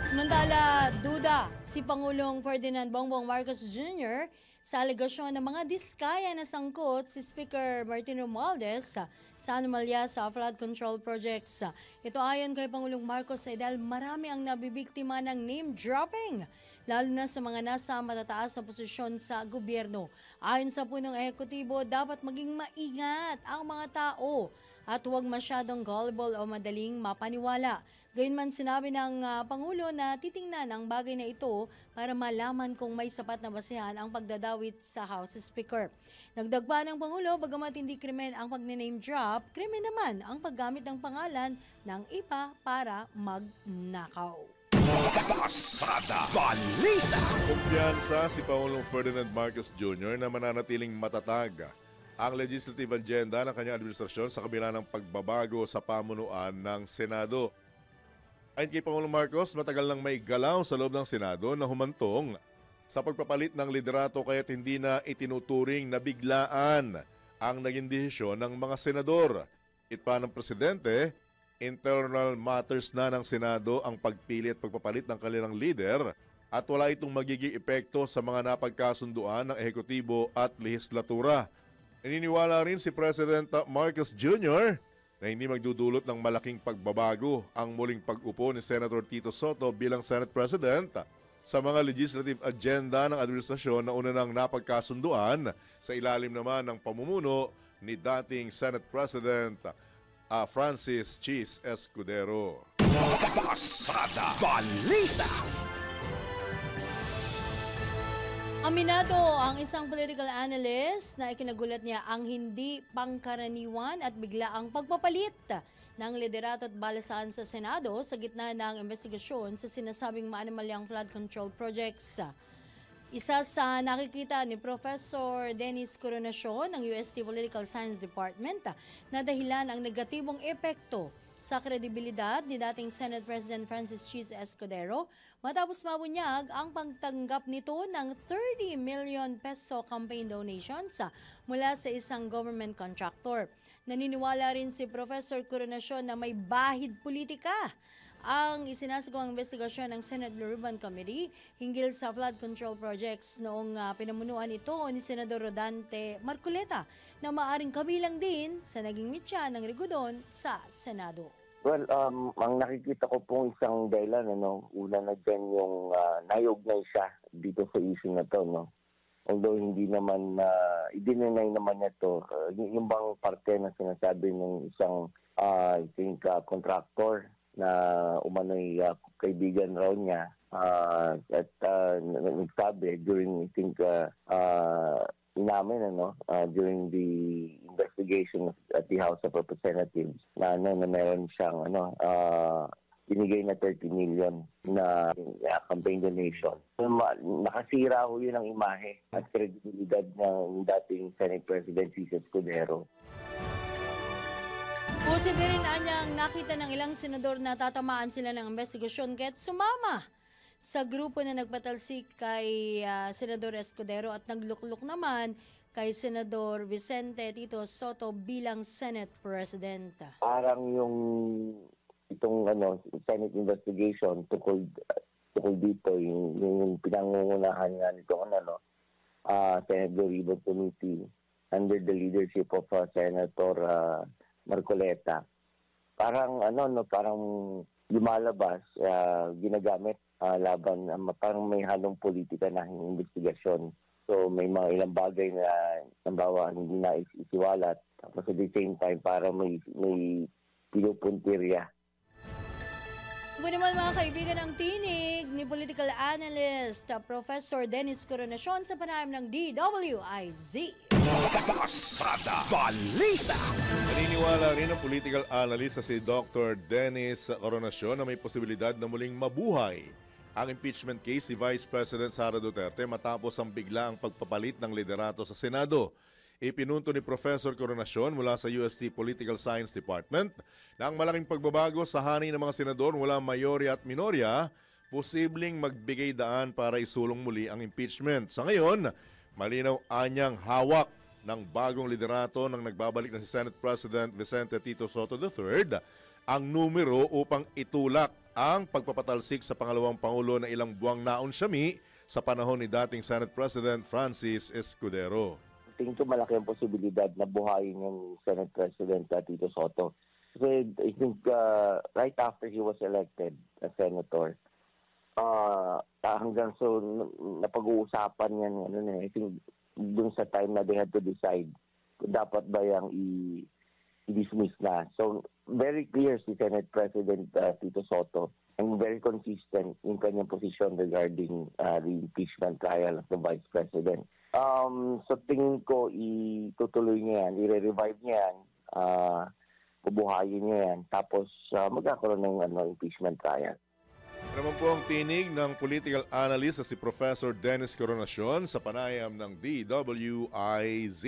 Samantala, duda si Pangulong Ferdinand Bongbong Marcos Jr. sa alegasyon ng mga diskaya na sangkot si Speaker Martin Romualdez sa anomalya sa flood control projects. Ito ayon kay Pangulong Marcos dahil marami ang nabibiktima ng name dropping, lalo na sa mga nasa matataas na posisyon sa gobyerno. Ayon sa punong ehekutibo, dapat maging maingat ang mga tao at huwag masyadong gullible o madaling mapaniwala. Gayunman sinabi ng Pangulo na titingnan ang bagay na ito para malaman kung may sapat na basehan ang pagdadawit sa House Speaker. Nagdag pa ng Pangulo, bagamat hindi krimen ang pag-name drop, krimen naman ang paggamit ng pangalan ng iba para magnakaw. Pasada Balita. Kumpiyansa si Pangulong Ferdinand Marcos Jr. na mananatiling matatag ang legislative agenda ng kanyang administrasyon sa kabila ng pagbabago sa pamunuan ng Senado. Ayon kay Pangulong Marcos, matagal nang may galaw sa loob ng Senado na humantong sa pagpapalit ng liderato kaya't hindi na itinuturing na biglaan ang naging desisyon ng mga senador. Itpa ng Presidente, internal matters na ng Senado ang pagpili at pagpapalit ng kanilang leader at wala itong magiging epekto sa mga napagkasunduan ng ehekutibo at lehislatura. Naniniwala rin si President Marcos Jr. na hindi magdudulot ng malaking pagbabago ang muling pag-upo ni Senator Tito Soto bilang Senate President sa mga legislative agenda ng administrasyon na una nang napagkasunduan sa ilalim naman ng pamumuno ni dating Senate President Francis Chis Escudero. Pasada Balita. Aminado ang isang political analyst na ikinagulat niya ang hindi pangkaraniwan at biglaang pagpapalit ng liderato at balasahan sa Senado sa gitna ng investigasyon sa sinasabing maanomalyang flood control projects. Isa sa nakikita ni Professor Dennis Coronacion ng UST Political Science Department na dahilan ang negatibong epekto sa kredibilidad ni dating Senate President Francis Cheese Escudero matapos mabunyag ang pagtanggap nito ng 30 million peso campaign donations mula sa isang government contractor. Naniniwala rin si Professor Coronacion na may bahid politika ang isinasagawang investigasyon ng Senate Blue Ribbon Committee hinggil sa flood control projects noong pinamunuan ito ni Senador Rodante Marcoleta na maaring kabilang din sa naging mitya ng Rigudon sa Senado. Well, ang nakikita ko pong isang dahilan, una na dyan yung nayugnay siya dito sa issue na to, no? Although hindi naman, i-deny naman niya to, yung bang parte na sinasabi ng isang, I think, contractor na umano'y kaibigan raw niya at nagsabi during, I think, inamin, during the investigation at the House of Representatives na meron siyang binigay na 30 million na campaign donation. Nakasira ho yun ang imahe at kredibilidad ng dating Senate President Cheese Escudero. Posible rin anyang nakita ng ilang senador na tatamaan sila ng investigasyon kaya't sumama sa grupo na nagpatalsik kay Senador Escudero at naglukluk naman kay Senador Vicente Tito Soto bilang Senate President. Parang itong Senate investigation tukol dito yung pinangungunahan nga nitong Senate Blue Ribbon Committee under the leadership of Senator Marcoleta. Parang parang lumalabas ginagamit laban parang may halong politika na investigasyon. So may mga ilang bagay na nambawa hindi na isiwalat. Tapos at the same time para may pinupuntirya. Ito naman mga kaibigan ang tinig ni political analyst Professor Dennis Coronacion sa panayam ng DWIZ. Pasada Balita. Naniniwala rin ang political analyst na si Dr. Dennis Coronacion na may posibilidad na muling mabuhay ang impeachment case ni Vice President Sara Duterte matapos ang biglaang pagpapalit ng liderato sa Senado. Ipinunto ni Professor Coronacion mula sa UST Political Science Department na ang malaking pagbabago sa hanay ng mga senador mula mayorya at minorya posibleng magbigay daan para isulong muli ang impeachment. Sa ngayon, malinaw anyang hawak ng bagong liderato ng nagbabalik na si Senate President Vicente Tito Soto III ang numero upang itulak ang pagpapatalsik sa pangalawang Pangulo na ilang buwang naon siyami sa panahon ni dating Senate President Francis Escudero. Tingin ko malaki ang posibilidad na buhayin yung Senate President Tito Soto. Kasi I think right after he was elected as senator, hanggang so napag-uusapan yan, I think dun sa time na they had to decide kung dapat ba yung i-dismiss na. So very clear si Senate President Tito Soto and very consistent in kanyang position regarding the impeachment trial of the Vice President. So tingin ko itutuloy niya yan, i-revive niya yan, bubuhayin niya yan, tapos magkakaroon ng impeachment trial. Naman po ang tinig ng political analyst na si Professor Dennis Coronacion sa panayam ng DWIZ.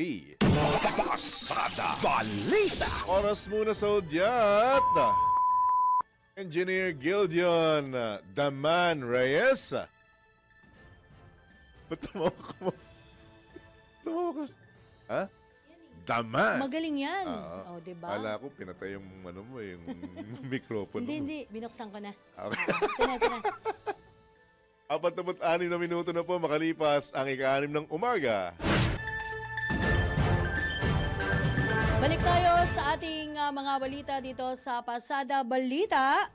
Pasada Balita. Oras muna sa udyat. Engineer Gildion Daman Reyes. Ba't tumawa ka? Ha? Daman. Magaling yan. Diba? Kala ko pinatay yung yung mikropono. Hindi. Binuksan ko na. Okay. Ito na. 46 na minuto na po makalipas ang ika-6 ng umaga. Balik tayo sa ating mga balita dito sa Pasada Balita.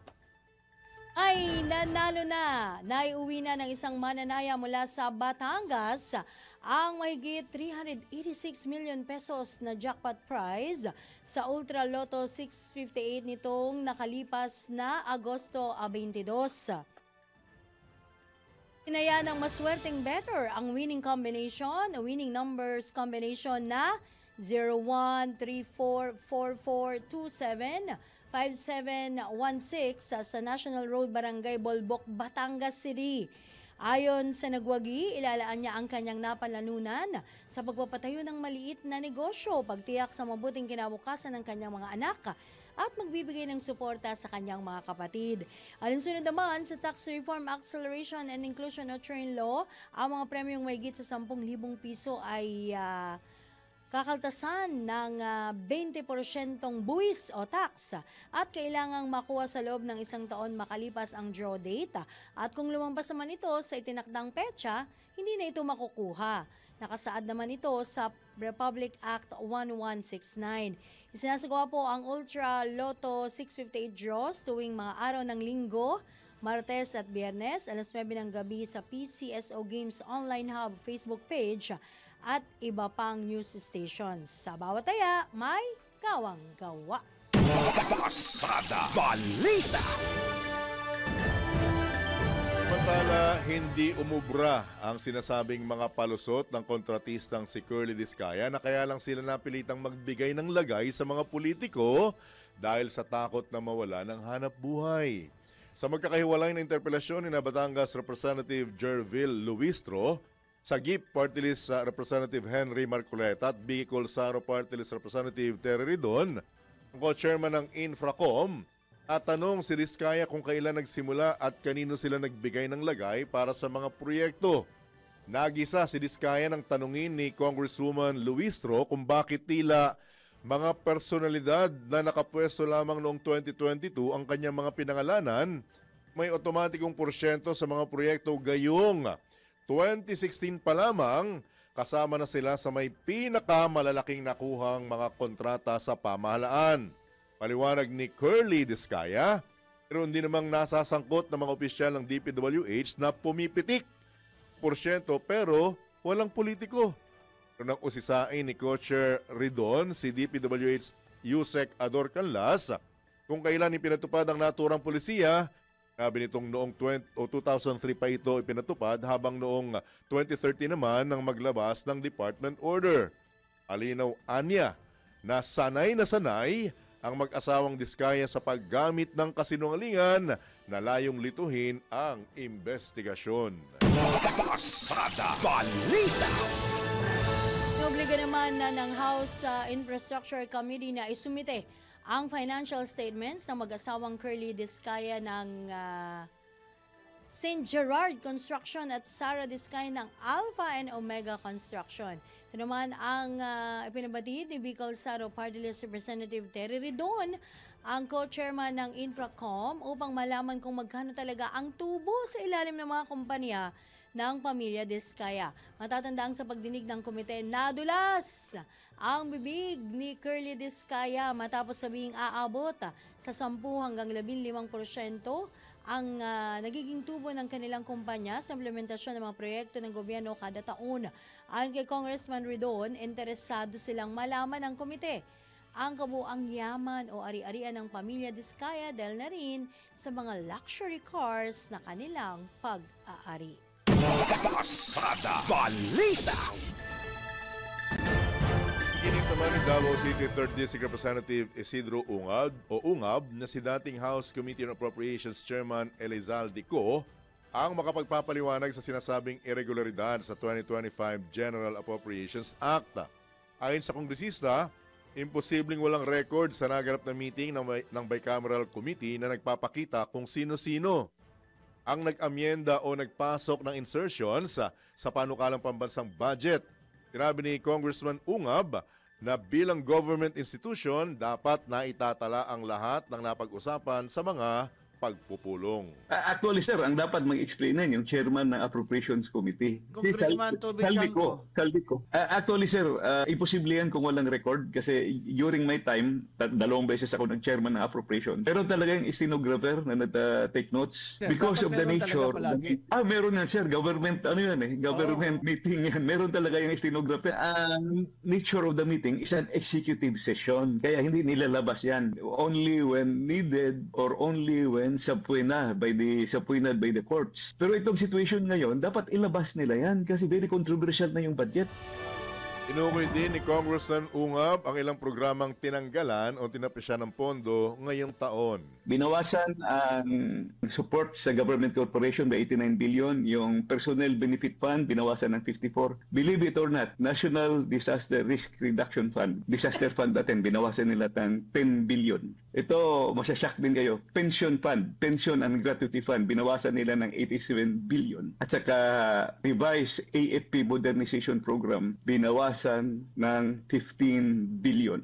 Ay nanalo na. Naiuwi na ng isang mananaya mula sa Batangas ang mahigit 386 million pesos na jackpot prize sa Ultra Lotto 658 nitong nakalipas na Agosto 22. Inaya ng maswerteng better ang winning numbers combination na 013444275716 sa National Road Barangay Bolbok, Batangas City. Ayon sa nagwagi, ilalaan niya ang kanyang napalanunan sa pagpapatayo ng maliit na negosyo, pagtiyak sa mabuting kinabukasan ng kanyang mga anak at magbibigay ng suporta sa kanyang mga kapatid. Alinsunod naman sa Tax Reform Acceleration and Inclusion o Train Law, ang mga premyong mahigit sa 10,000 piso ay kakaltasan ng 20% buwis o tax at kailangang makuha sa loob ng 1 taon makalipas ang draw date. At kung lumampas naman ito sa itinakdang petsa, hindi na ito makukuha. Nakasaad naman ito sa Republic Act 1169. Isinasagawa po ang Ultra Lotto 658 draws tuwing mga araw ng Linggo, Martes at Biyernes, alas 9 ng gabi sa PCSO Games Online Hub Facebook page at iba pang news stations. Sa bawat taya, may kawang gawa. Pasada Balita. Samantala, hindi umubra ang sinasabing mga palusot ng kontratistang si Curly Discaya na kaya lang sila napilitang magbigay ng lagay sa mga politiko dahil sa takot na mawala ng hanap buhay. Sa magkakahiwalay na interpelasyon ni Batangas Representative Jervil Luistro, Sagip Party List Representative Henry Marcoleta at Bicol Saro Party List Representative Terry Ridon, ang co-chairman ng Infracom, at tanong si Discaya kung kailan nagsimula at kanino sila nagbigay ng lagay para sa mga proyekto. Nagisa si Discaya ng tanungin ni Congresswoman Luistro kung bakit tila mga personalidad na nakapwesto lamang noong 2022 ang kanyang mga pinangalanan, may otomatikong porsyento sa mga proyekto gayong 2016 pa lamang kasama na sila sa may pinakamalalaking nakuhang mga kontrata sa pamahalaan. Paliwanag ni Curly Discaya, pero hindi namang nasasangkot ng mga opisyal ng DPWH na pumipitik porsyento pero walang politiko. Pero nang usisain ni Co-Chair Ridon, si DPWH Yusek Ador Canlas, kung kailan ipinatupad ang naturang polisiya, sabi nitong noong 2003 pa ito ipinatupad habang noong 2013 naman nang maglabas ng Department Order. Alinaw anya na sanay ang mag-asawang Discaya sa paggamit ng kasinungalingan na layong lituhin ang investigasyon. Pasada Balita. Naobliga naman na ng House Infrastructure Committee na isumite ang financial statements ng mag-asawang Curly Discaya ng St. Gerard Construction at Sara Discaya ng Alpha and Omega Construction. Ito naman ang ipinabatid ni Bicol Saro Party List Representative Terry Ridon, ang co-chairman ng Infracom, upang malaman kung magkano talaga ang tubo sa ilalim ng mga kumpanya ng pamilya Discaya. Matatandaan sa pagdinig ng komite, nadulas ang bibig ni Curly Discaya matapos sabihing aabot sa 10 hanggang 15% ang nagiging tubo ng kanilang kumpanya sa implementasyon ng mga proyekto ng gobyerno kada taon. Ayon kay Congressman Ridon, interesado silang malaman ng komite ang kabuang yaman o ari-arian ng pamilya Discaya dahil na rin sa mga luxury cars na kanilang pag-aari. Pasada Balita. Inig naman ni Davao City 3rd District Representative Isidro Ungab na si dating House Committee on Appropriations Chairman Elizalde Co ang makapagpapaliwanag sa sinasabing irregularidad sa 2025 General Appropriations Act. Ayon sa kongresista, imposibleng walang record sa naganap na meeting ng Bicameral Committee na nagpapakita kung sino-sino ang nag-amyenda o nagpasok ng insertions sa panukalang pambansang budget. Sinabi ni Congressman Ungab na bilang government institution, dapat na itatala ang lahat ng napag-usapan sa mga pagpupulong. Actually, sir, ang dapat mag-explain yung chairman ng Appropriations Committee. Congressman Saldico. Actually, sir, imposible yan kung walang record kasi during my time, 2 beses ako ng chairman ng Appropriations. Pero talaga yung stenographer na nag-take notes because of the nature. Meron yan, sir. Government, government meeting yan. Meron talaga yung stenographer. Ang nature of the meeting is an executive session. Kaya hindi nilalabas yan. Only when needed or only when yan subpoenaed by the courts. Pero itong situation ngayon, dapat ilabas nila yan kasi very controversial na yung budget. Inukoy din ni Congressman Ungab ang ilang programang tinanggalan o tinapisya ng pondo ngayong taon. Binawasan ang support sa government corporation by 89 billion. Yung personnel benefit fund, binawasan ng 54. Believe it or not, National Disaster Risk Reduction Fund, Disaster Fund natin, binawasan nila ng 10 billion. Ito, masyashock din kayo. Pension Fund, Pension and Gratuity Fund, binawasan nila ng 87 billion. At saka revised AFP Modernization Program, binawasan ng 15 billion.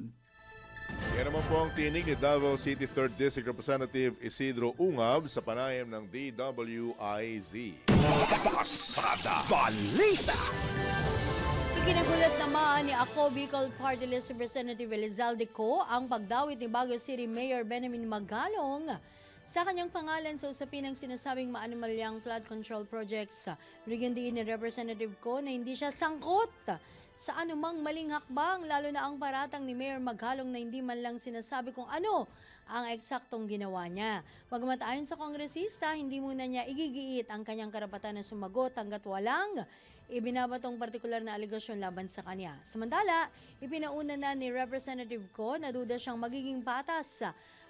Yan naman po ang tinig ni Davao City 3rd District Representative Isidro Ungab sa panayam ng DWIZ. Pasada Balita. Ikinagulat naman ni Ako Bicol Party List Representative Elizalde Co ang pagdawit ni Baguio City Mayor Benjamin Magalong sa kanyang pangalan sa usapin ng sinasabing maanimalyang flood control projects. Bigyan din ni Representative Co na hindi siya sangkot sa anumang maling hakbang, lalo na ang paratang ni Mayor Magalong na hindi man lang sinasabi kung ano ang eksaktong ginawa niya. Bagamat ayon sa kongresista, hindi muna niya igigiit ang kanyang karapatan na sumagot hanggat walang ibinabatong partikular na alegasyon laban sa kanya. Samantala, ipinauna na ni Representative Co na duda siyang magiging patas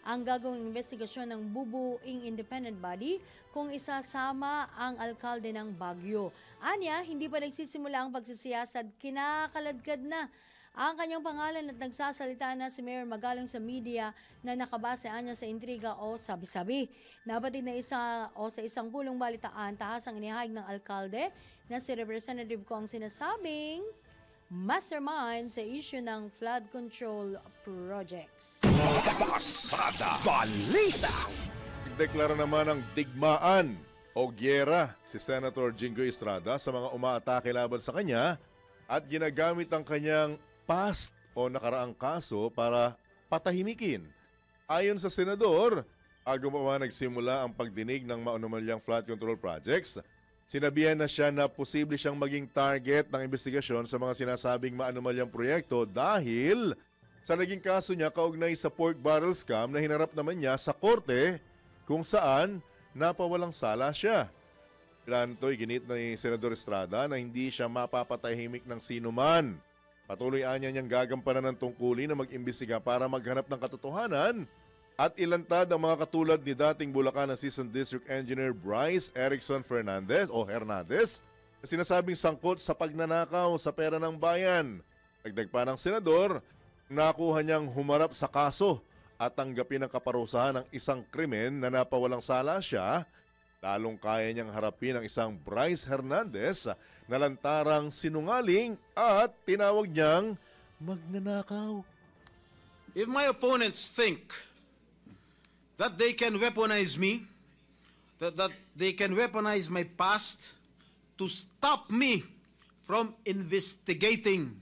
ang gagawing investigasyon ng bubuing independent body kung isasama ang alkalde ng Baguio. Anya, hindi pa nagsisimula ang pagsisiyasat, kinakaladkad na ang kanyang pangalan at nagsasalita na si Mayor Magalong sa media na nakabase anya sa intriga o sabi-sabi. Nabatid na sa isang pulong balitaan, tahasang inihayag ng alkalde na si Representative ko ang sinasabing mastermind sa issue ng flood control projects. Pasada Balita. Deklara naman ng digmaan o gyera si Senator Jinggoy Estrada sa mga umaatake laban sa kanya at ginagamit ang kanyang past o nakaraang kaso para patahimikin. Ayon sa senador, agaw pa nagsimula ang pagdinig ng maanumalyang flood control projects, sinabihan na siya na posible siyang maging target ng investigasyon sa mga sinasabing maanumalyang proyekto dahil sa naging kaso niya kaugnay sa pork barrel scam na hinarap naman niya sa korte kung saan napawalang sala siya. Planto'y ginit ni Senador Estrada na hindi siya mapapatahimik ng sinuman. Patuloy anya niyang gagampanan ng tungkulin na mag-imbestiga para maghanap ng katotohanan at ilantad ang mga katulad ni dating Bulacan Assistant District Engineer Bryce Erickson Hernandez na sinasabing sangkot sa pagnanakaw sa pera ng bayan. Dagdag pa ng senador, nakuha niyang humarap sa kaso at tanggapin ang kaparusahan ng isang krimen na napawalang sala siya, lalong kaya niyang harapin ang isang Bryce Hernandez na lantarang sinungaling at tinawag niyang magnanakaw. If my opponents think that they can weaponize me, that they can weaponize my past to stop me from investigating,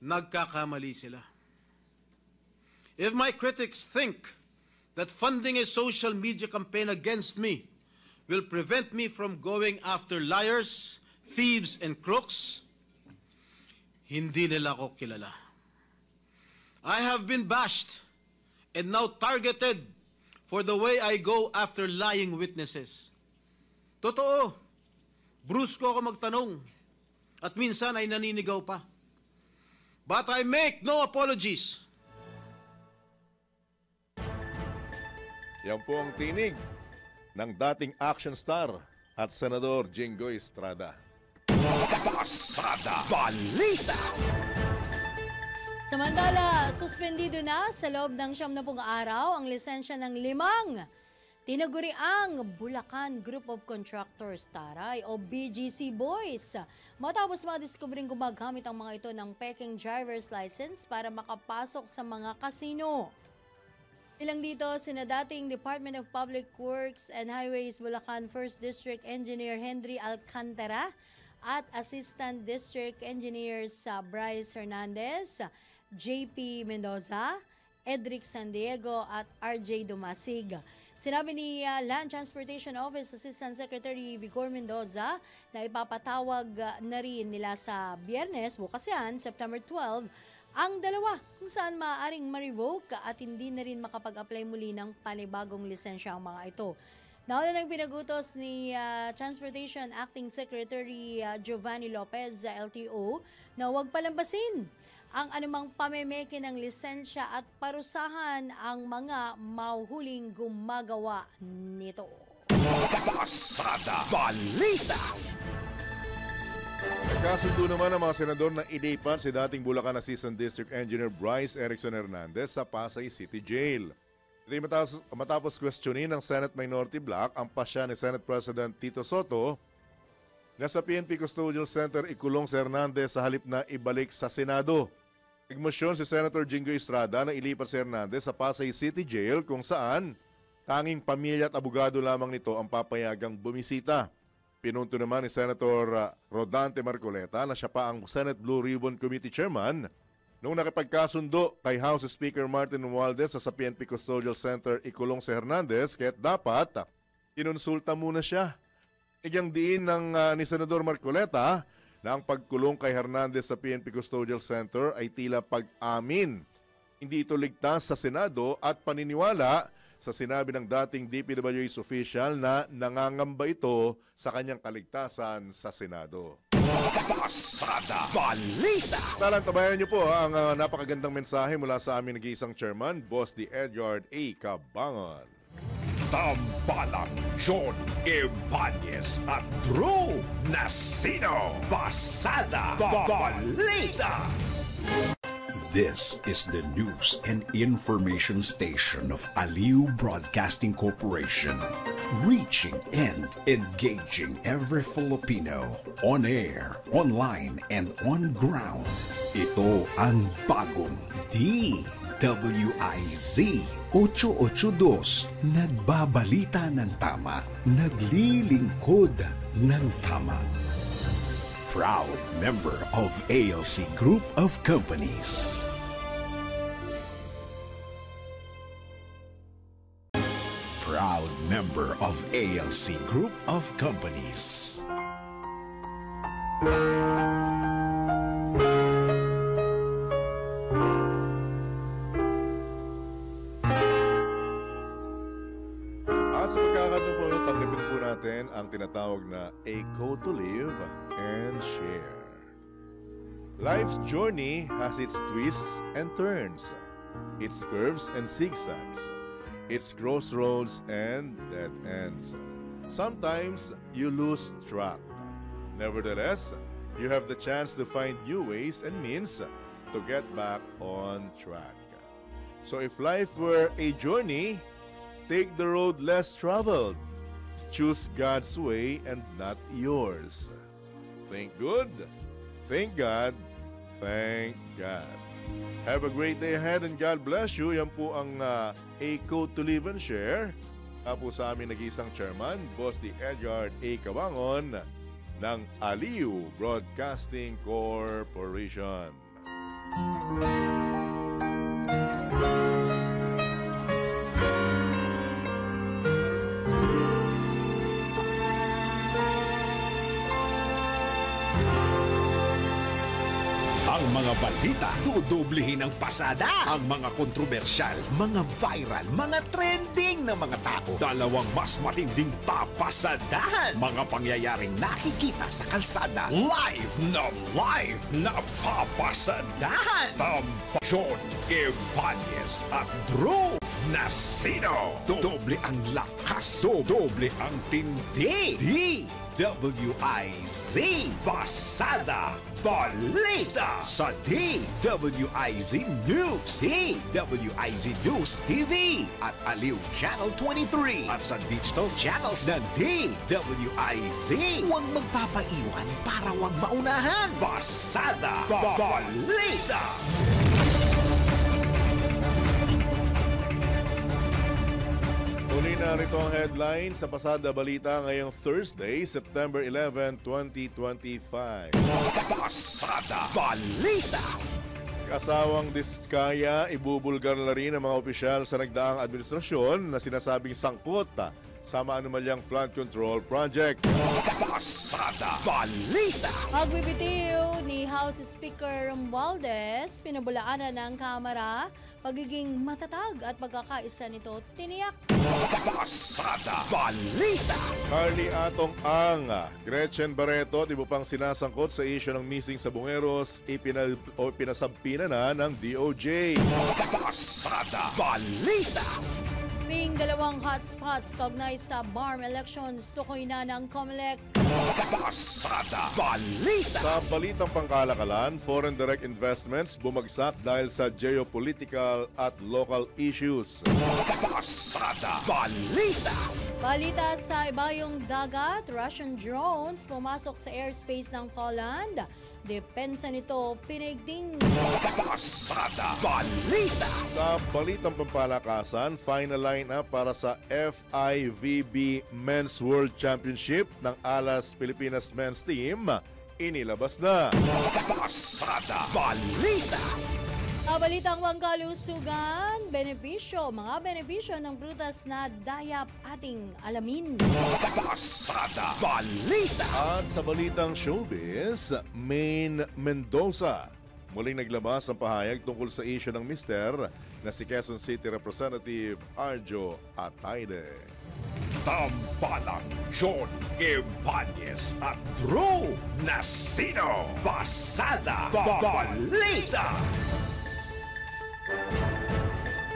nagkakamali sila. If my critics think that funding a social media campaign against me will prevent me from going after liars, thieves, and crooks, hindi nila ako kilala. I have been bashed and now targeted for the way I go after lying witnesses. Totoo, brusko ako magtanong at minsan ay naninigaw pa. But I make no apologies. Yan po ang tinig ng dating action star at Senador Jinggoy Estrada. Pasada Balita. Samantala, suspendido na sa loob ng 70 araw ang lisensya ng 5 tinaguriang Bulacan Group of Contractors Taray o BGC Boys matapos madiskubring gumagamit ang mga ito ng peking driver's license para makapasok sa mga kasino. Ilang dito, sina dating Department of Public Works and Highways Bulacan 1st District Engineer Henry Alcantara at Assistant District Engineers Bryce Hernandez, JP Mendoza, Edric San Diego at RJ Dumasig. Sinabi ni Land Transportation Office Assistant Secretary Vigor Mendoza na ipapatawag na rin nila sa Biyernes, bukas yan, September 12, ang dalawa kung saan maaaring ma-revoke at hindi na rin makapag-apply muli ng panibagong lisensya ang mga ito. Nauna nang pinagutos ni Transportation Acting Secretary Giovanni Lopez sa LTO na huwag palampasin ang anumang pamemeke ng lisensya at parusahan ang mga mahuhuling gumagawa nito. Pasada Balita. Nagkasundo naman ang mga senador na ilipat si dating Bulacan Assistant District Engineer Bryce Erickson Hernandez sa Pasay City Jail. Ito matapos questionin ng Senate Minority Bloc ang pasya ni Senate President Tito Soto na sa PNP Custodial Center ikulong si Hernandez sa halip na ibalik sa Senado. Nagmosyon si Senator Jingo Estrada na ilipat si Hernandez sa Pasay City Jail kung saan tanging pamilya at abogado lamang nito ang papayagang bumisita. Pinunto naman ni Senator Rodante Marcoleta na siya pa ang Senate Blue Ribbon Committee Chairman noong nakipagkasundo kay House Speaker Martin Romualdez sa PNP Custodial Center ikulong si Hernandez kaya't dapat kinonsulta muna siya. Igyang diin ni Senador Marcoleta na ang pagkulong kay Hernandez sa PNP Custodial Center ay tila pag-amin. Hindi ito ligtas sa Senado at paniniwala sa sinabi ng dating DPWH official na nangangamba ito sa kanyang kaligtasan sa Senado. Pasada Balita. Talantabayan niyo po ang napakagandang mensahe mula sa aming nag-iisang chairman, Boss D. Edgard A. Cabangon. Tambalang John Ibanez at Drew Nasino. Pasada Balita. This is the news and information station of Aliu Broadcasting Corporation, reaching and engaging every Filipino on air, online, and on ground. Ito ang bagong DWIZ 882, nagbabalita ng tama, naglilingkod ng tama. Proud member of ALC Group of Companies. Proud member of ALC Group of Companies. At sa pagkakataon po, tanggapin po natin ang tinatawag na A Code to Live and Share. Life's journey has its twists and turns, its curves and zigzags, its crossroads and dead ends. Sometimes you lose track. Nevertheless, you have the chance to find new ways and means to get back on track. So if life were a journey, take the road less traveled. Choose God's way and not yours. Think good, thank God, thank God. Have a great day ahead and God bless you. Yan po ang A Code to Live and Share. Po sa aming nag-iisang chairman, Boss D. Edgard A. Cabangon ng Aliu Broadcasting Corporation. Ang mga balita, dudublihin ang pasada. Ang mga kontrobersyal, mga viral, mga trending na mga tao. Dalawang mas matinding papasadahan. Mga pangyayaring nakikita sa kalsada. Live na papasadahan. John Ibanez at Drew Nasino. Doble ang lakas, doble ang tindi. DWIZ Pasada Balita sa DWIZ News, DWIZ News TV at Aliu Channel 23 at sa digital channels ng DWIZ. Huwag magpapaiwan para huwag maunahan. Pasada Balita. Muli na rito ang headline sa Pasada Balita ngayong Thursday, September 11, 2025. Pasada Balita. Kasawang Diskaya, ibubulgar na rin ang mga opisyal sa nagdaang administrasyon na sinasabing sangkot sa maanumalyang flood control project. Pasada Balita. Pagbibitiw ni House Speaker Romualdez, pinabulaanan ng Kamara, pagiging matatag at pagkakaisa nito tiniyak. Pasada Balita. Carly Atong Ang, Gretchen Barreto at iba pang sinasangkot sa isyu ng missing sa Bungeros, pinasampina na ng DOJ. Pasada Balita. Ping dalawang hotspots kaugnay sa BARM elections, tukoy na ng COMELEC. Pasada Balita. Sa balitang pangkalakalan, foreign direct investments bumagsak dahil sa geopolitical at local issues. Pasada Balita. Balita sa ibayong dagat, Russian drones pumasok sa airspace ng Poland. Depensa nito pinaigting. Pasada Balita. Sa balitang pampalakasan, final lineup para sa FIVB Men's World Championship ng Alas Pilipinas Men's Team inilabas na. Pasada Balita. Balitang pangkalusugan, mga benepisyo ng prutas na dayap ating alamin. Pasada Balita. At sa balitang showbiz, Maine Mendoza. Muling naglabas ang pahayag tungkol sa isyu ng mister na si Quezon City Representative Arjo Atayde. Tambalang John Ibanez at Drew Nasino. Pasada Balita.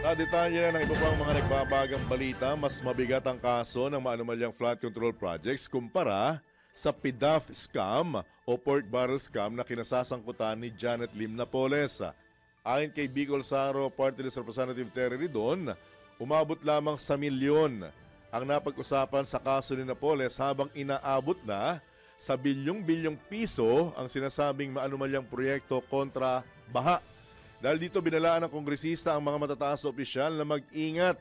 Sa detalye na ng iba pang mga nagbabagang balita, mas mabigat ang kaso ng maanumalyang flood control projects kumpara sa PDAF scam o pork barrel scam na kinasasangkutan ni Janet Lim Napoles. Ayon kay Bicol Saro Party List Representative Terry Ridon, umabot lamang sa milyon ang napag-usapan sa kaso ni Napoles habang inaabot na sa bilyong-bilyong piso ang sinasabing maanumalyang proyekto kontra baha. Dahil dito binalaan ng kongresista ang mga matataas na opisyal na mag-ingat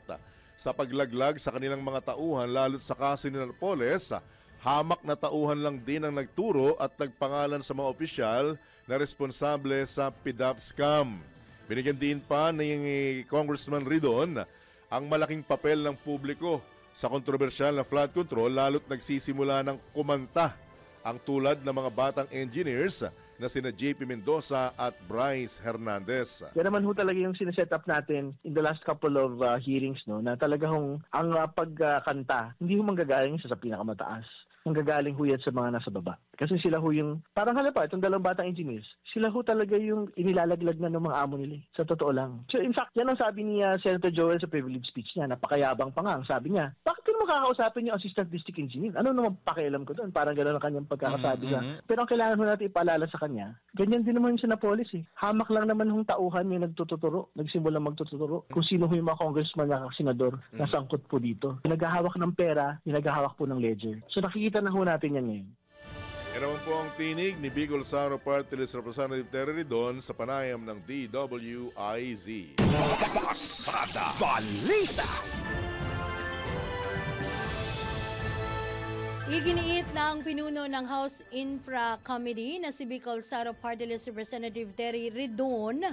sa paglaglag sa kanilang mga tauhan lalo't sa kaso ni Napoles. Hamak na tauhan lang din ang nagturo at nagpangalan sa mga opisyal na responsable sa PDAF scam. Binigyan din pa ni Congressman Ridon ang malaking papel ng publiko sa kontrobersyal na flood control lalo't nagsisimula ng kumanta ang tulad ng mga batang engineers na sina JP Mendoza at Bryce Hernandez. Yan naman ho talaga yung sineset up natin in the last couple of hearings, no, na talaga hong ang pagkanta hindi ho manggagaling sa pinakamataas. Manggagaling ho yan sa mga nasa baba. Kasi sila ho yung, parang halapa, itong dalawang batang engineers, sila ho talaga yung inilalaglag na ng mga amo nila. Sa totoo lang. So in fact, yan ang sabi ni Senator Joel sa privilege speech niya, napakayabang pa nga. Ang sabi niya, bakit ko makakausapin yung assistant district engineer? Ano naman pakialam ko doon? Parang gano'n ang kanyang pagkakasabi niya. Pero ang kailangan ho natin ipaalala sa kanya, ganyan din naman yung Sinapolis eh. Hamak lang naman hong tauhan yung nagtututuro, nagsimulang magtuturo. Kung sino ho yung mga congressman na senador na sangkot po dito. Yung naghahawak ng pera, yung naghahawak po ng ledger. So nakikita na ho natin yan ngayon. Yan naman po ang tinig ni Bicol Saro Party List Representative Terry Ridon sa panayam ng DWIZ. Pasada Balita. Iginiit ng pinuno ng House Infra Committee na si Bicol Saro Party List Representative Terry Ridon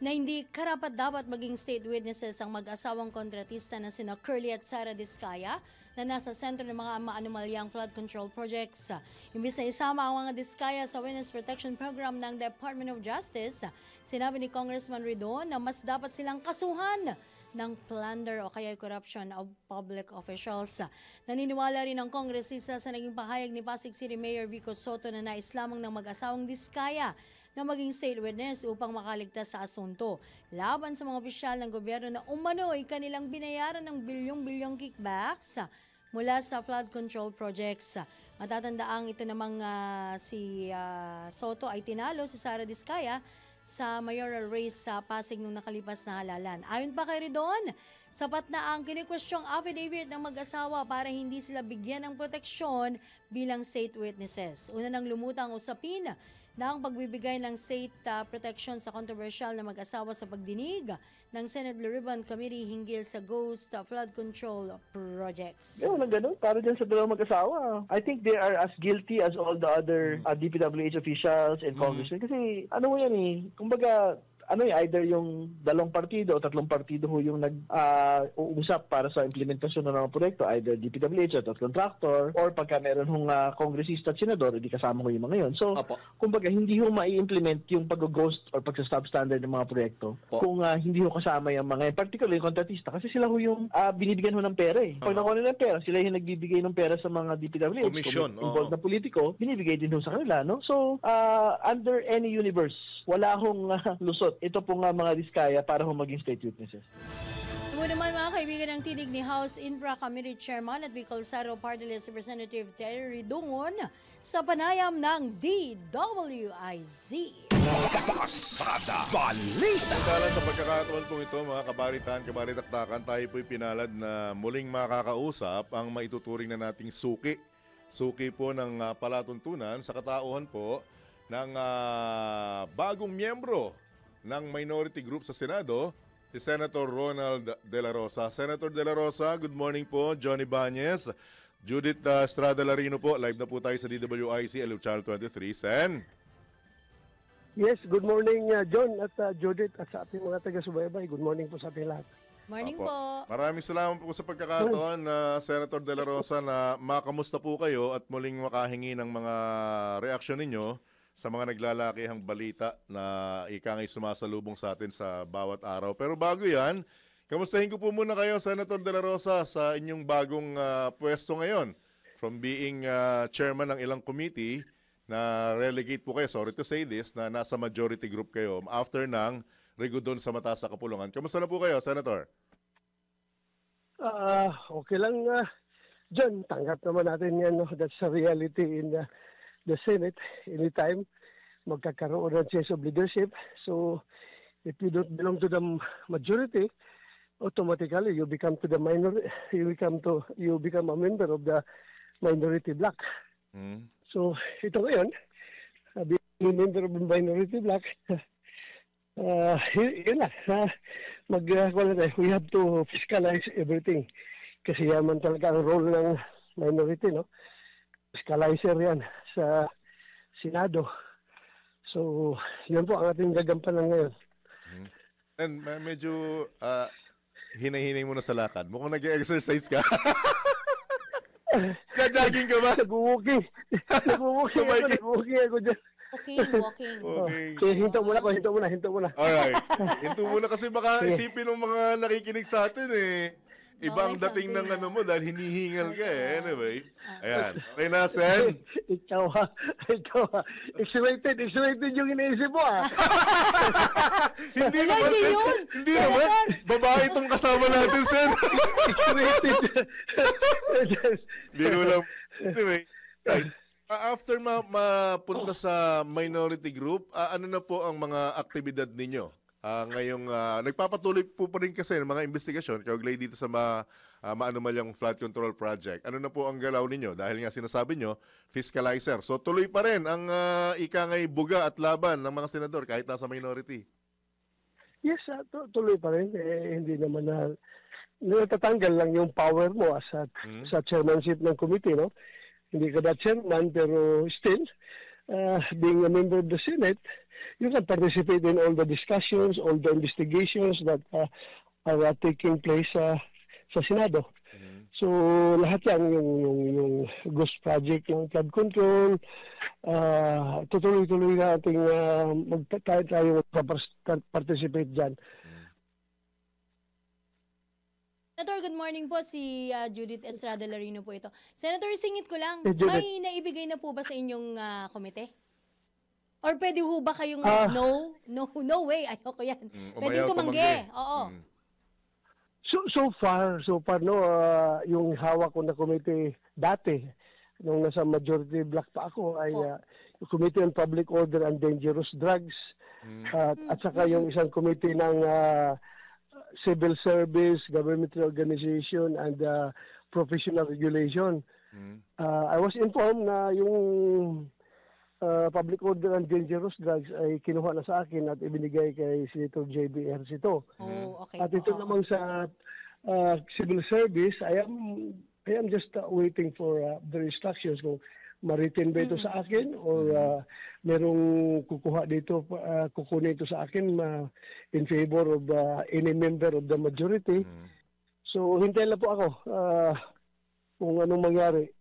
na hindi karapat-dapat maging state witnesses ang mag-asawang kontratista na sina Curly at Sara Diskaya na nasa sentro ng mga maanumalyang flood control projects. Imbis na isama ang mga Diskaya sa Witness Protection Program ng Department of Justice, sinabi ni Congressman Ridon na mas dapat silang kasuhan ng plunder o kaya corruption of public officials. Naniniwala rin ang kongresista sa naging pahayag ni Pasig City Mayor Vico Soto na nais lamang ng mag-asawang Diskaya na maging state witness upang makaligtas sa asunto laban sa mga opisyal ng gobyerno na umano'y kanilang binayaran ng bilyong-bilyong kickbacks mula sa flood control projects. Matatandaang ito namang si Soto ay tinalo si Sara Diskaya sa mayoral race sa Pasig nung nakalipas na halalan. Ayon pa kay Ridon, sapat na ang kinikwestyong affidavit ng mag-asawa para hindi sila bigyan ng proteksyon bilang state witnesses. Una nang lumutang usapin ng pagbibigay ng state protection sa controversial na mag-asawa sa pagdinig ng Senate Blue Ribbon Committee hinggil sa ghost flood control projects. Walang ganun. Para dyan sa dalawang mag-asawa. I think they are as guilty as all the other DPWH officials and congressmen. Kasi ano mo yan eh, kumbaga, either yung 2 partido o 3 partido ho yung nag-uusap para sa implementasyon ng mga proyekto, either DPWH at contractor, or pagka meron hong kongresista at senador, hindi kasama ho yung mga yon. So, kumbaga, hindi ho mai-implement yung pag-ghost or pag-substandard ng mga proyekto kung hindi ho kasama yung mga, particularly yung kontratista, kasi sila ho yung binibigyan ho ng pera eh. Pag nakuha nila ng pera, sila yung nagbibigay ng pera sa mga DPWH. Commission. Involved na politiko, binibigay din ho sa kanila, no? So, under any universe, wala hong lusot. Ito po nga mga diskaya para hong maging state witnesses. Ito naman mga kaibigan ng tinig ni House Infra Committee Chairman at Bicol Saro Party List Representative Terry Dungon sa panayam ng DWIZ. Pasada Balita! Samantala sa pagkakataon kong ito, mga kabalitaan-kabalitaktakan, tayo po'y pinalad na muling makakausap ang maituturing na nating suki. Suki po ng palatuntunan sa katauhan po ng bagong miyembro ng minority group sa Senado, si Senator Ronald De La Rosa. Senator De La Rosa, good morning po. Johnny Bañez, Judith Estrada Larino po. Live na po tayo sa DWIC, Aliw Channel 23. Sen? Yes, good morning John at Judith at sa ating mga taga-subaybay. Good morning po sa ating lahat. Morning Apo. po. Maraming salamat po sa pagkakataon, Senator De La Rosa, na makamusta po kayo at muling makahingi ng mga reaksyon ninyo sa mga naglalakihang balita na ikangay sumasalubong sa atin sa bawat araw. Pero bago yan, kamustahin ko po muna kayo, Senator De La Rosa, sa inyong bagong pwesto ngayon. From being chairman ng ilang committee, na relegate po kayo, sorry to say this, na nasa majority group kayo after ng Rigudon sa mataas na kapulungan. Kamusta na po kayo, Senator? Okay lang, John. Tanggap naman natin yan. No? That's a reality in the Senate. Anytime, magkakaroon ng change of leadership. So, if you don't belong to the majority, automatically you become to the minority. You become a member of the minority bloc. So, ito ngayon, being a member of the minority bloc, yun lang. We have to fiscalize everything. Kasi yaman talaga ang role ng minority, no? Fiscalizer yan sa Senado. So, yun po ang ating gagampanan ngayon. And medyo hinay-hinay mo na sa lakad. Mukhang nag-exercise ka. Jogging ka ba? Nag-walking. Nag-walking ako dyan. Walking. Okay, hinto muna. Alright. Hinto muna kasi baka isipin ng mga nakikinig sa atin eh. Ibang dating ng ano mo dahil hinihingal ka eh. Anyway. Ayan. Okay na, Sen? Ikaw ha. Excited yung iniisip mo ha. Hindi naman, Sen. Hindi naman. Babae itong kasama natin, Sen. Hindi naman. Anyway. After mapunta sa minority group, ano na po ang mga aktibidad ninyo? Ngayong nagpapatuloy po pa rin kasi ng mga investigasyon kaugnay dito sa maanumalyang flood control project. Ano na po ang galaw ninyo? Dahil nga sinasabi nyo, fiscalizer. So tuloy pa rin ang ikangay buga at laban ng mga senador kahit nasa minority. Yes, tuloy pa rin. Hindi naman natatanggal lang yung power mo sa chairmanship ng committee, no? Hindi ka na chairman, pero still, being a member of the Senate, you can participate in all the discussions, all the investigations that are taking place sa Senado. So, lahat yan, yung ghost project, yung flood control, tutuloy-tuloy natin tayo participate dyan. Senator, good morning po. Si Judith Estrada Larino po ito. Senator, singit ko lang. May naibigay na po ba sa inyong komite? Or pwede ho ba kayong no way, ayoko yan. Pwede tumanggi. Oo. So far no, yung hawak ko na komite dati, nung nasa majority block pa ako, ay yung Committee on Public Order and Dangerous Drugs, at saka yung isang committee ng Civil Service, Government Organization, and Professional Regulation. I was informed na yung Public Order and Dangerous Drugs ay kinuha na sa akin at ibinigay kay Senator J.B. Ejercito. Okay. At ito namang sa Civil Service, I am just waiting for the instructions kung ma-retain ba ito sa akin or merong kukunin ito sa akin in favor of any member of the majority. So hintayin lang po ako kung anong mangyari.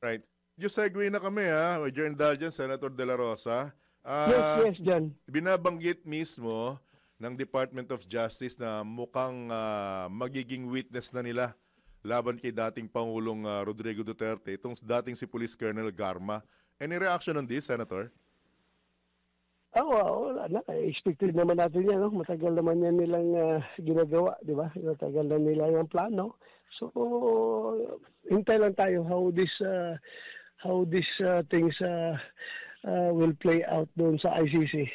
Right. Yung segue na kami with your indulgence, Senator De La Rosa. Yes, Jan. Binabanggit mismo ng Department of Justice na mukhang magiging witness na nila laban kay dating Pangulong Rodrigo Duterte, itong dating si Police Colonel Garma. Any reaction on this, Senator? Wala na. Expected naman natin yan. No? Matagal naman yan nilang ginagawa, di ba? Matagal na nila yung plano. So, hintay lang tayo how these things will play out doon sa ICC.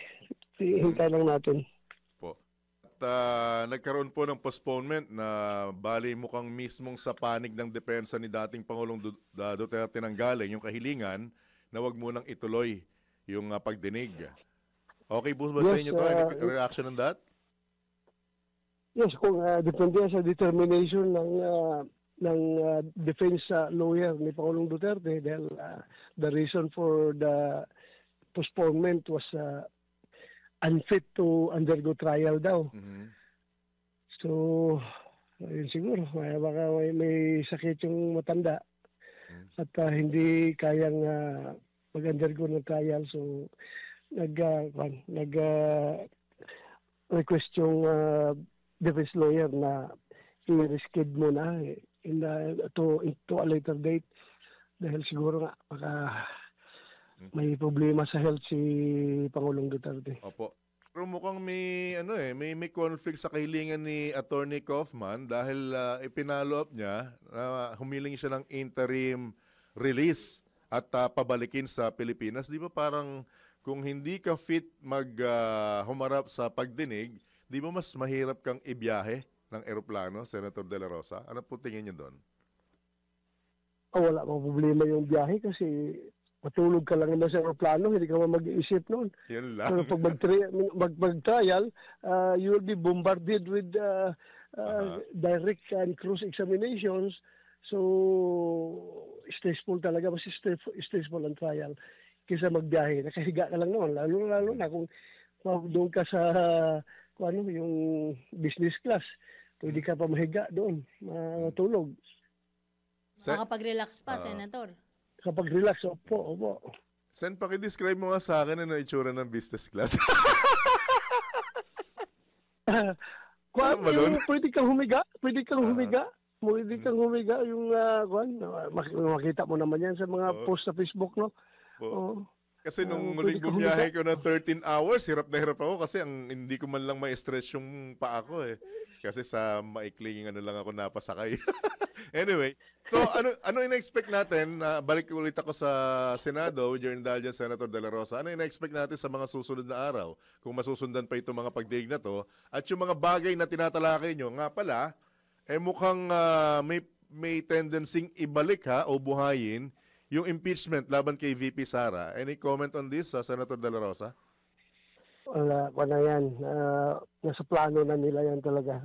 Hintay lang natin. Nagkaroon po ng postponement na bali mukhang mismong sa panig ng depensa ni dating Pangulong Duterte nang galing yung kahilingan na wag munang ituloy yung pagdinig. Okay po ba sa inyo to? Any reaction on that? Yes, kung depende sa determination ng defense lawyer ni Pangulong Duterte dahil the reason for the postponement was unfit to undergo trial daw. So, yun siguro. Baka may sakit yung matanda at hindi kayang mag-undergo ng trial. So, request yung defense lawyer na i-reschedule muna to a later date dahil siguro nga baka may problema sa health si Pangulong Duterte. Opo. Pero mukhang may conflict sa kahilingan ni Attorney Kaufman dahil ipinalo up niya na humiling siya ng interim release at pabalikin sa Pilipinas. Di ba parang kung hindi ka fit humarap sa pagdinig, di ba mas mahirap kang ibiyahe ng eroplano, Senator De La Rosa? Ano po tingin niyo doon? Wala pang problema yung biyahe kasi matulog ka lang naman sa aeroplano, hindi ka mag-iisip noon. Yan lang. Pero pag mag-trial, you will be bombarded with direct and cross examinations. So, stressful talaga. Mas stressful ang trial kaysa magbiyahe. Nakahiga ka lang naman. Lalo na kung doon ka sa yung business class. Pwede ka pa mahiga doon. Matulog. Makapag-relax pa, Senator. Kapag relax, opo. Sen, paki-describe mo nga sa akin ano itsura ng business class. Pwede kang humiga. Pwede kang humiga yung makita mo naman yan sa mga post sa Facebook, no? Kasi nung muling bumiyahe ko na 13 hours, hirap na hirap ako kasi hindi ko man lang ma-stretch yung paa ko eh. Kasi sa maikling lang ako napasakay. Anyway, so ano ina-expect natin? Balik ulit ako sa Senado with your indulgence, Senator De La Rosa. Ano ina-expect natin sa mga susunod na araw? Kung masusundan pa itong mga pagdinig na to at yung mga bagay na tinatalakay nyo, nga pala, mukhang may tendency ibalik o buhayin yung impeachment laban kay VP Sara. Any comment on this, Senator De La Rosa? Wala na yan. Nasa plano na nila yan talaga.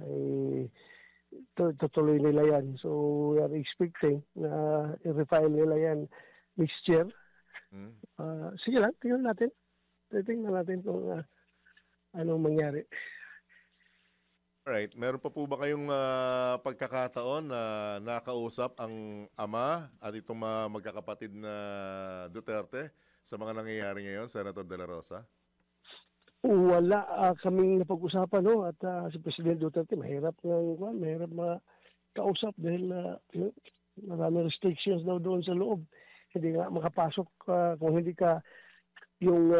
Tutuloy nila yan. So, we are expecting na i-refile nila yan next year. Sige lang, tingnan natin. Tingnan natin kung anong mangyari. Alright. Meron pa po ba kayong pagkakataon na nakausap ang ama at itong magkakapatid na Duterte sa mga nangyayari ngayon, Senator De La Rosa? Wala kaming napag-usapan, no? At si President Duterte mahirap makausap dahil maraming restrictions daw doon sa loob. Hindi nga makapasok kung hindi ka yung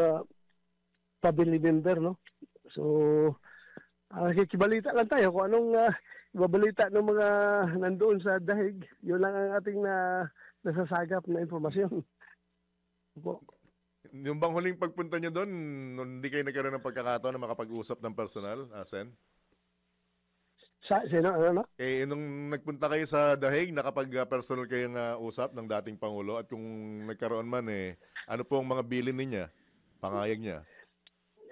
family member, no? So, kikibalita lang tayo kung anong ibabalita ng mga nandoon sa dahig. Yun lang ang ating nasasagap na informasyon. Yung bang huling pagpunta nyo doon, hindi kayo nagkaroon ng pagkakataon na makapag-usap ng personal, Sen? Sino? Ano? Nung nagpunta kayo sa dahig, nakapag-personal kayo ng usap ng dating Pangulo at kung nagkaroon man, ano po ang mga bilin niya, pangayag niya?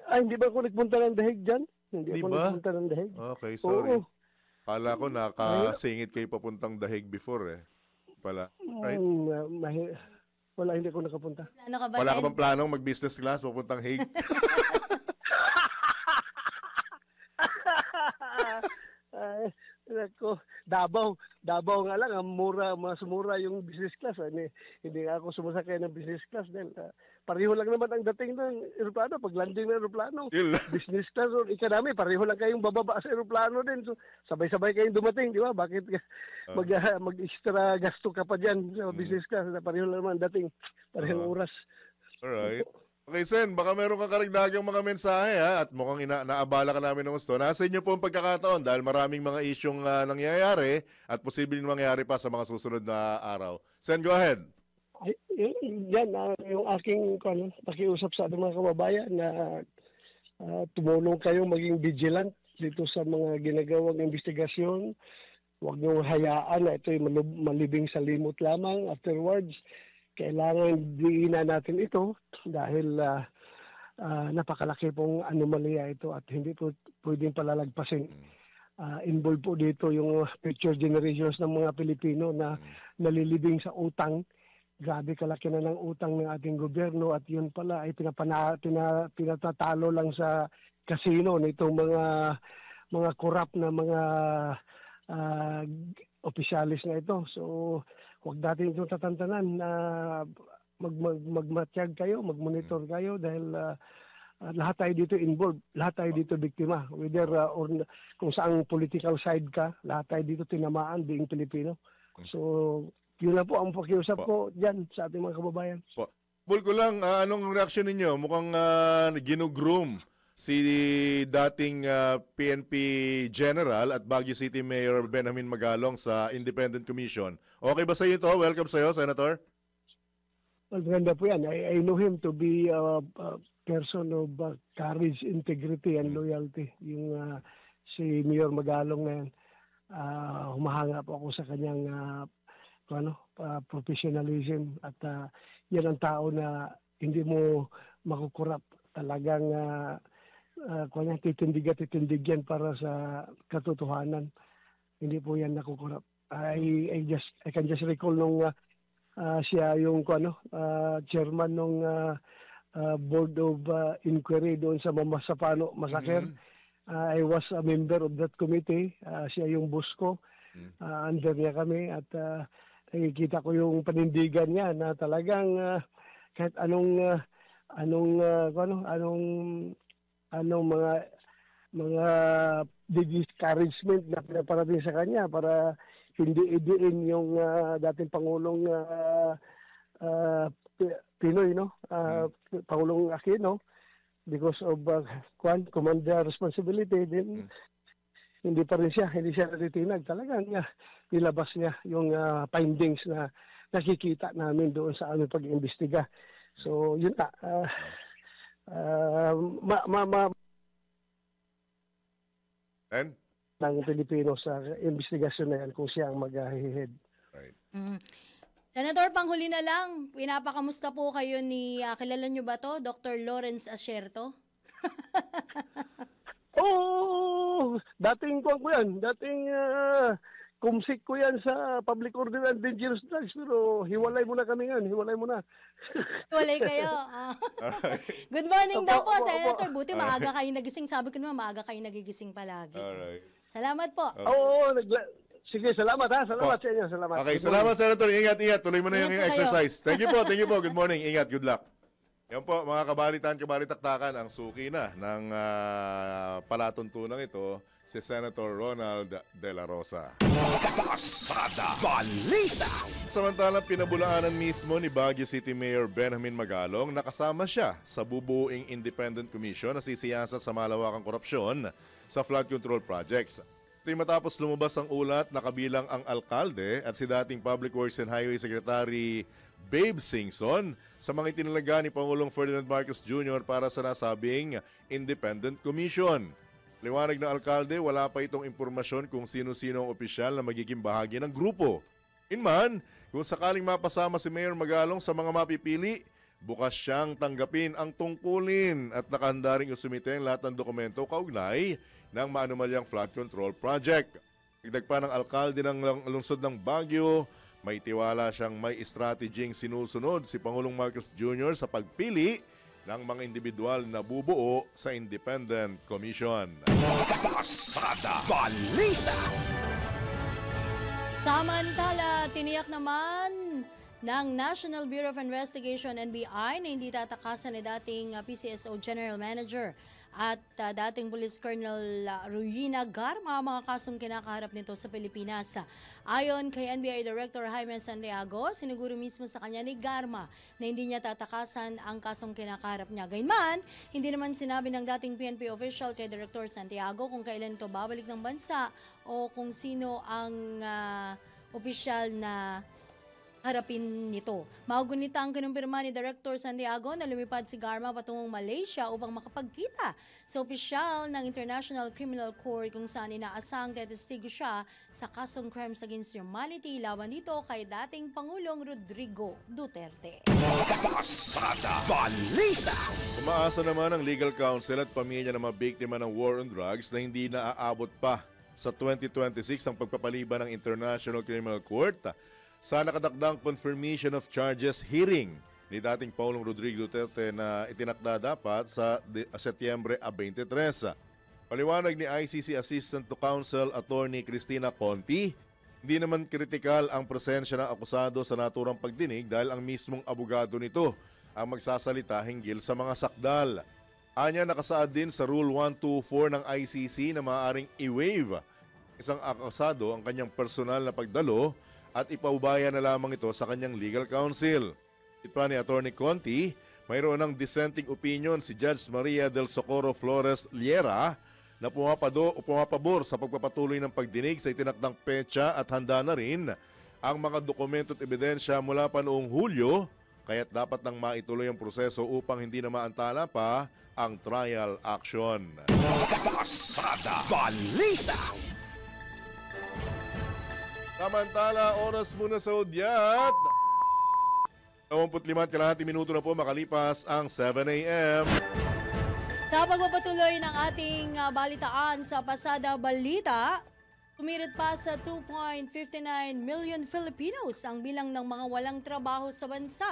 Hindi ba ako nagpunta ng dahig dyan? Hindi ako nagpunta ng dahig. Okay, sorry. Kala ko nakasingit kayo papuntang dahig before pala. Right? Wala, hindi ako nakapunta. Ano ka ba, Wala ka Sen? bang planong mag-business class papuntang Hague? Ay, nako, Davao nga lang, ang mas mura yung business class. Hindi nga ako sumasakay ng business class dahil pareho lang naman ang dating ng eroplano. Pag landing ng eroplano, business class or economy, pareho lang kayong bababa sa eroplano din. So, sabay-sabay kayong dumating, di ba? Bakit mag-extra gasto ka pa dyan sa business class? Pareho lang naman dating, parehong oras. Alright. Okay, Sen, baka meron kang karagdagang mga mensahe ha, at mukhang naabala ka namin ng gusto. Nasa inyo po ang pagkakataon dahil maraming mga isyong nangyayari at posibleng mangyayari pa sa mga susunod na araw. Sen, go ahead. Yan, yung aking pakiusap sa ating mga kababayan na tumulong kayo maging vigilant dito sa mga ginagawang investigasyon. Huwag niyong hayaan na ito'y malibing sa limot lamang afterwards. Kailangan diinan natin ito dahil napakalaki pong anomalya ito at hindi po pwedeng palalagpasin. Involved po dito yung future generations ng mga Pilipino na nalilibing sa utang. Grabe kalaki na ng utang ng ating gobyerno at yun pala ay pinatatalo lang sa kasino nitong mga corrupt na mga opisyalis na ito. So, huwag natin itong tatantanan na magmatyag kayo, magmonitor kayo dahil lahat tayo dito involved, lahat tayo dito biktima. Whether or kung saang political side ka, lahat tayo dito tinamaan being Pilipino. So, yun lang po ang pakiusap ko dyan sa ating mga kababayan. Paul ko lang, anong reaction ninyo? Mukhang ginugroom si dating PNP General at Baguio City Mayor Benjamin Magalong sa Independent Commission. Okay ba sa iyo ito? Welcome sa iyo, Senator. Well, maganda po yan. I know him to be a person of courage, integrity, and loyalty. Yung si Mayor Magalong na yan, humahanga po ako sa kanyang professionalism at yan ang tao na hindi mo makukurap. Talagang titindig yan para sa katotohanan. Hindi po yan nakukurap. I can just recall nung siya yung chairman nung board of inquiry doon sa Mamasapano Massacre. I was a member of that committee. Siya yung boss ko. Under niya kami at nakikita ko yung panindigan niya na talagang kahit anong mga discouragement na pinaparating sa kanya para hindi idiin yung dating Pangulong Pinoy, Pangulong Aquino, because of commander responsibility, then hindi siya natitinag. Talagang nilabas niya yung findings na nakikita namin doon sa aming pag-iimbestiga. So, yun na. And? Ng Pilipino sa investigasyon na yan kung siya ang mag-head. Right. Senator, panghuli na lang, pinapakamusta po kayo ni, kilala nyo ba to, Dr. Lawrence Asierto? Dating ko yan. Dating kumsik ko yan sa public order and dangerous drugs, pero hiwalay mo na kami ngayon. Hiwalay mo na. Hiwalay kayo. Good morning daw po, Senator. Buti maaga kayo nagising. Sabi ko naman, maaga kayo nagigising palagi. Alright. Salamat po. Sige, salamat ha. Salamat sa inyo. Salamat. Okay, salamat, Senator. Ingat. Tuloy mo na yung exercise. Thank you po. Good morning. Ingat. Good luck. Yan po, mga kabalitaktakan, ang suki na ng palatuntunan ito, si Senator Ronald De La Rosa. Pasada Balita! Samantalang pinabulaanan mismo ni Baguio City Mayor Benjamin Magalong, nakasama siya sa bubuing Independent Commission na sisiyasat sa malawakang korupsyon sa flood control projects. Ito'y matapos lumabas ang ulat na kabilang ang alkalde at si dating Public Works and Highway Secretary Babe Singson sa mga itinalaga ni Pangulong Ferdinand Marcos Jr. para sa nasabing Independent Commission. Liwanag ng alkalde, wala pa itong impormasyon kung sino-sino ang opisyal na magiging bahagi ng grupo. Inman, kung sakaling mapasama si Mayor Magalong sa mga mapipili, bukas siyang tanggapin ang tungkulin at nakahanda ring usumite ang lahat ng dokumento kaugnay ng maanumalyang flood control project. Dagdag pa ng alkalde ng lungsod ng Baguio, May tiwala siyang may estrategyeng sinusunod si Pangulong Marcos Jr. sa pagpili ng mga individual na bubuo sa Independent Commission. Pasada Balita! Samantala, tiniyak naman ng National Bureau of Investigation NBI na hindi tatakasan ni dating PCSO General Manager at dating Police Colonel Ruina Garma mga kasong kinakaharap nito sa Pilipinas. Ayon kay NBI Director Jaime Santiago, siniguro mismo sa kanya ni Garma na hindi niya tatakasan ang kasong kinakaharap niya. Gayunman, hindi naman sinabi ng dating PNP official kay Director Santiago kung kailan ito babalik ng bansa o kung sino ang opisyal na harapin nito. Maugunita ang kinumpirma ni Director Santiago na lumipad si Garma patungong Malaysia upang makapagkita sa opisyal ng International Criminal Court kung saan inaasang tetestigo siya sa kasong crimes against humanity laban dito kay dating Pangulong Rodrigo Duterte. Pasada Balita! Umaasa naman ang legal counsel at pamilya ng mga biktima ng war on drugs na hindi naaabot pa sa 2026 ang pagpapaliban ng International Criminal Court sa nakadakdang confirmation of charges hearing ni dating Pangulong Rodrigo Duterte na itinakda dapat sa Setyembre 23. Paliwanag ni ICC Assistant to Counsel Attorney Cristina Conti, hindi naman kritikal ang presensya ng akusado sa naturang pagdinig dahil ang mismong abogado nito ang magsasalita hinggil sa mga sakdal. Anya nakasaad din sa Rule 124 ng ICC na maaaring i-waive isang akusado ang kanyang personal na pagdalo at ipaubaya na lamang ito sa kanyang legal counsel. Ito ni Attorney Conti, mayroon ng dissenting opinion si Judge Maria del Socorro Flores Liera na pumapabor sa pagpapatuloy ng pagdinig sa itinakdang petsa at handa na rin ang mga dokumento at ebidensya mula pa noong Hulyo, kaya't dapat nang maituloy ang proseso upang hindi na maantala pa ang trial action. Pasada Balita! Samantala, oras muna sa udyat. 25 minuto na po makalipas ang 7 a.m. Sa pagpapatuloy ng ating balitaan sa Pasada Balita, umirit pa sa 2.59 million Filipinos ang bilang ng mga walang trabaho sa bansa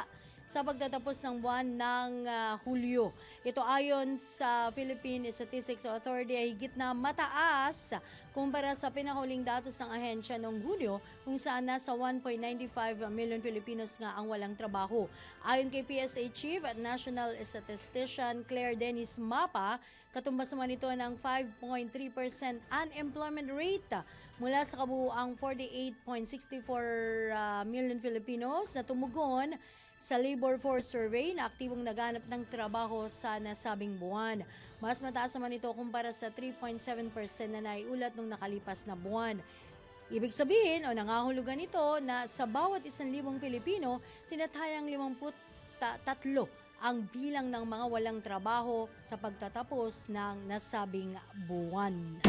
sa pagtatapos ng buwan ng Hulyo. Ito ayon sa Philippine Statistics Authority ay higit na mataas kumpara sa pinahuling datos ng ahensya noong Hulyo kung saan nasa 1.95 million Filipinos nga ang walang trabaho. Ayon kay PSA Chief at National Statistician Claire Dennis Mapa, katumbas naman ito ng 5.3% unemployment rate mula sa kabuuang 48.64 million Filipinos na tumugon sa Labor Force Survey na aktibong naganap ng trabaho sa nasabing buwan. Mas mataas naman ito kumpara sa 3.7% na naiulat nung nakalipas na buwan. Ibig sabihin o nangahulugan ito na sa bawat 1,000 Pilipino, tinatayang 53 ang bilang ng mga walang trabaho sa pagtatapos ng nasabing buwan.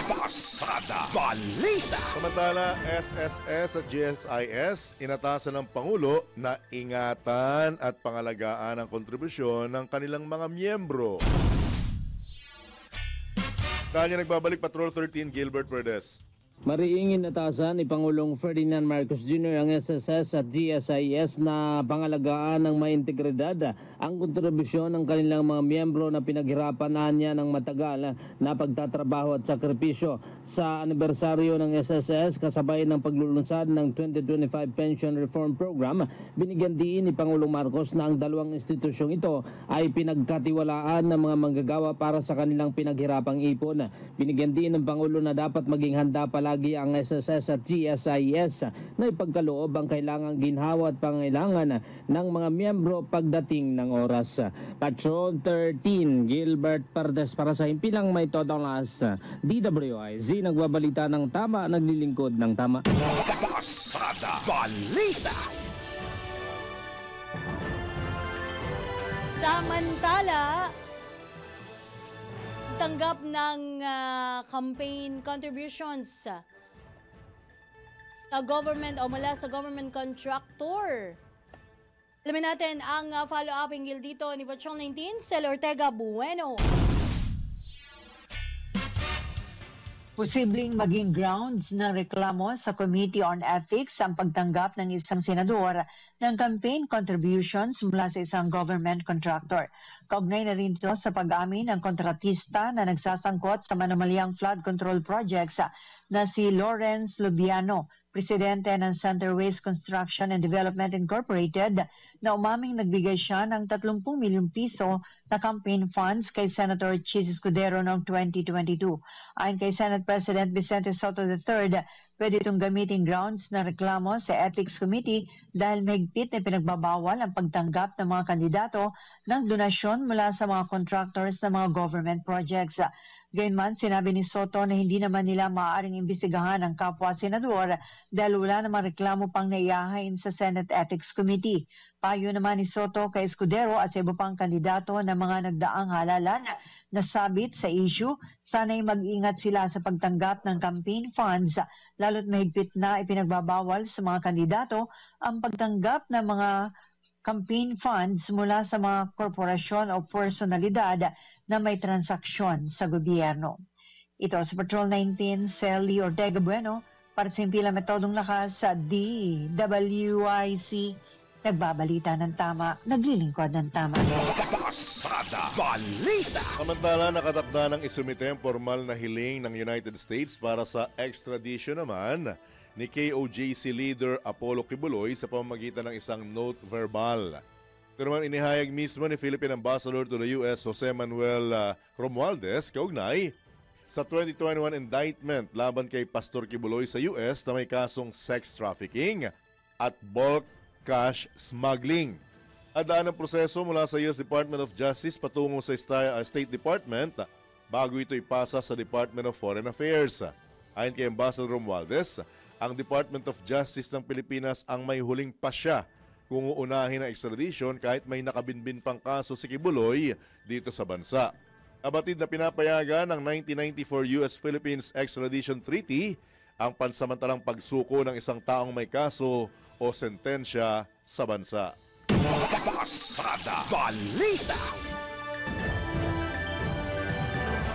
Pasada Balita! Samantala, SSS at GSIS inatasan ng Pangulo na ingatan at pangalagaan ang kontribusyon ng kanilang mga miyembro. Kanya nagbabalik Patrol 13, Gilbert Verdes. Mariingin natasan ni Pangulong Ferdinand Marcos Jr. ang SSS at GSIS na pangalagaan ng may integridad ang kontribusyon ng kanilang mga miyembro na pinaghirapan niya ng matagal na pagtatrabaho at sakripisyo. Sa anibersaryo ng SSS kasabay ng paglulunsad ng 2025 Pension Reform Program, binigyan diin ni Pangulong Marcos na ang dalawang institusyong ito ay pinagkatiwalaan ng mga manggagawa para sa kanilang pinaghirapang ipon. Binigyan din ng Pangulo na dapat maging handa palagi ang SSS at GSIS na ipagkaloob ang kailangang ginhawa at pangailangan ng mga miyembro pagdating ng oras. Patrol 13, Gilbert Verdes para sa himpilang may totong las. DWIZ nagbabalita ng tama, naglilingkod ng tama. Pasada Balita! Samantala, tanggap ng campaign contributions sa government o mula sa government contractor. Alamin natin ang follow-up hinggil dito ni Patrol 19, Cel Ortega Bueno. Posibleng maging grounds ng reklamo sa Committee on Ethics ang pagtanggap ng isang senador ng campaign contributions mula sa isang government contractor. Kaugnay na rin ito sa pag-amin ng kontratista na nagsasangkot sa manumalyang flood control projects na si Lawrence Lubiano, presidente ng Centerways Construction and Development Incorporated, na umaming nagbigay siya ng 30 milyong piso na campaign funds kay Senator Chis Escudero noong 2022. Ayon kay Senate President Vicente Soto III, pwede itong gamitin grounds na reklamo sa Ethics Committee dahil mahigpit na pinagbabawal ang pagtanggap ng mga kandidato ng donasyon mula sa mga contractors ng mga government projects. Gayunman, sinabi ni Soto na hindi naman nila maaaring imbestigahan ang kapwa senador dahil wala namang reklamo pang naiahain sa Senate Ethics Committee. Payo naman ni Soto kay Escudero at sa iba pang kandidato na mga nagdaang halalan na sabit sa issue, sana'y mag-ingat sila sa pagtanggap ng campaign funds, lalo't mahigpit na ipinagbabawal sa mga kandidato ang pagtanggap ng mga campaign funds mula sa mga korporasyon o personalidad na may transaksyon sa gobyerno. Ito sa Patrol 19, Sally Ortega Bueno, para sa Impila Metodong Lakas sa DWIC. Nagbabalita ng tama, naglilingkod ng tama. Pasada Balita! Samantala, nakatakda ng isumite ang formal na hiling ng United States para sa extradition naman ni KOJC leader Apollo Kibuloy sa pamamagitan ng isang note verbal. Ito naman inihayag mismo ni Philippine Ambassador to the US Jose Manuel Romualdez kaugnay sa 2021 indictment laban kay Pastor Kibuloy sa US na may kasong sex trafficking at bulk cash smuggling. Adaan ang proseso mula sa US Department of Justice patungo sa State Department bago ito ipasa sa Department of Foreign Affairs. Ayon kay Ambassador Romualdez, ang Department of Justice ng Pilipinas ang may huling pasya kung uunahin ang extradition kahit may nakabinbin pang kaso si Kibuloy dito sa bansa. Abatid na pinapayagan ng 1994 US-Philippines Extradition Treaty ang pansamantalang pagsuko ng isang taong may kaso o sentensya sa bansa. Pasada Balita!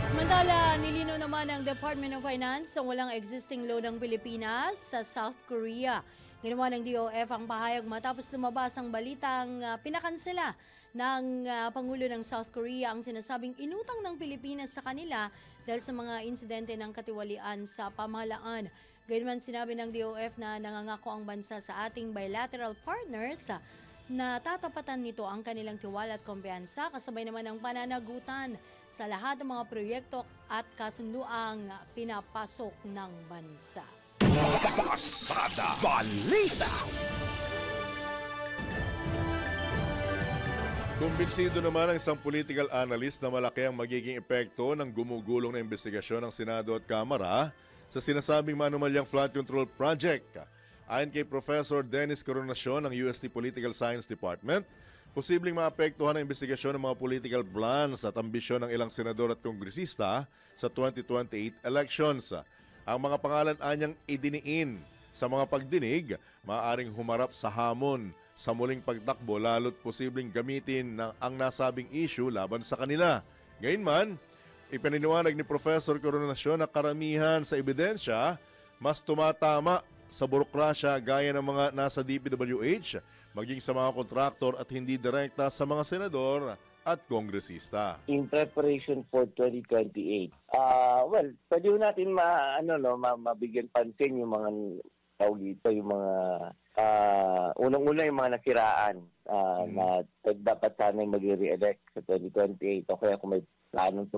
Samantala, nilino naman ng Department of Finance ang walang existing loan ng Pilipinas sa South Korea. Ginawa ng DOF ang pahayag matapos lumabas ang balitang pinakansela ng Pangulo ng South Korea ang sinasabing inutang ng Pilipinas sa kanila dahil sa mga insidente ng katiwalian sa pamahalaan. Gayunman sinabi ng DOF na nangangako ang bansa sa ating bilateral partners na tatapatan nito ang kanilang tiwala at kumpiyansa kasabay naman ng pananagutan sa lahat ng mga proyekto at kasunduang pinapasok ng bansa. Pasada Balita! Kumbinsido naman ang isang political analyst na malaki ang magiging epekto ng gumugulong na investigasyon ng Senado at Kamara sa sinasabing manumalyang flood control project. Ayon kay Professor Dennis Coronacion ng UST Political Science Department, posibleng maapektuhan ang investigasyon ng mga political plans at ambisyon ng ilang senador at kongresista sa 2028 elections. Ang mga pangalan anyang idiniin sa mga pagdinig, maaaring humarap sa hamon sa muling pagtakbo lalo't posibleng gamitin ang nasabing issue laban sa kanila. Gayunman, ipininiwanag ni Professor Coronacion na karamihan sa ebidensya mas tumatama sa burokrasya gaya ng mga nasa DPWH, maging sa mga kontraktor at hindi direkta sa mga senador at kongresista. In preparation for 2028, well, pwede natin mabigyan pansin yung mga tawag dito, yung mga unang-una yung mga nasiraan na dapat sana mag-re-elect sa 2028 o kaya kung may planong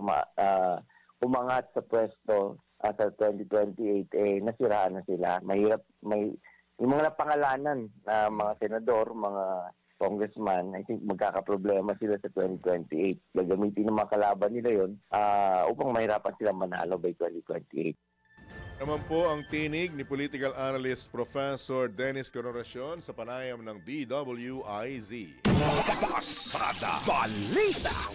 umangat sa pwesto sa 2028, nasiraan na sila. Mahirap, yung mga napangalanan na mga senador, mga congressman, I think magkakaproblema sila sa 2028. Gagamitin ng mga kalaban nila yon upang mahirapan sila manalo by 2028. Naman po ang tinig ni political analyst Professor Dennis Coronacion sa panayam ng DWIZ. Pasada Balita!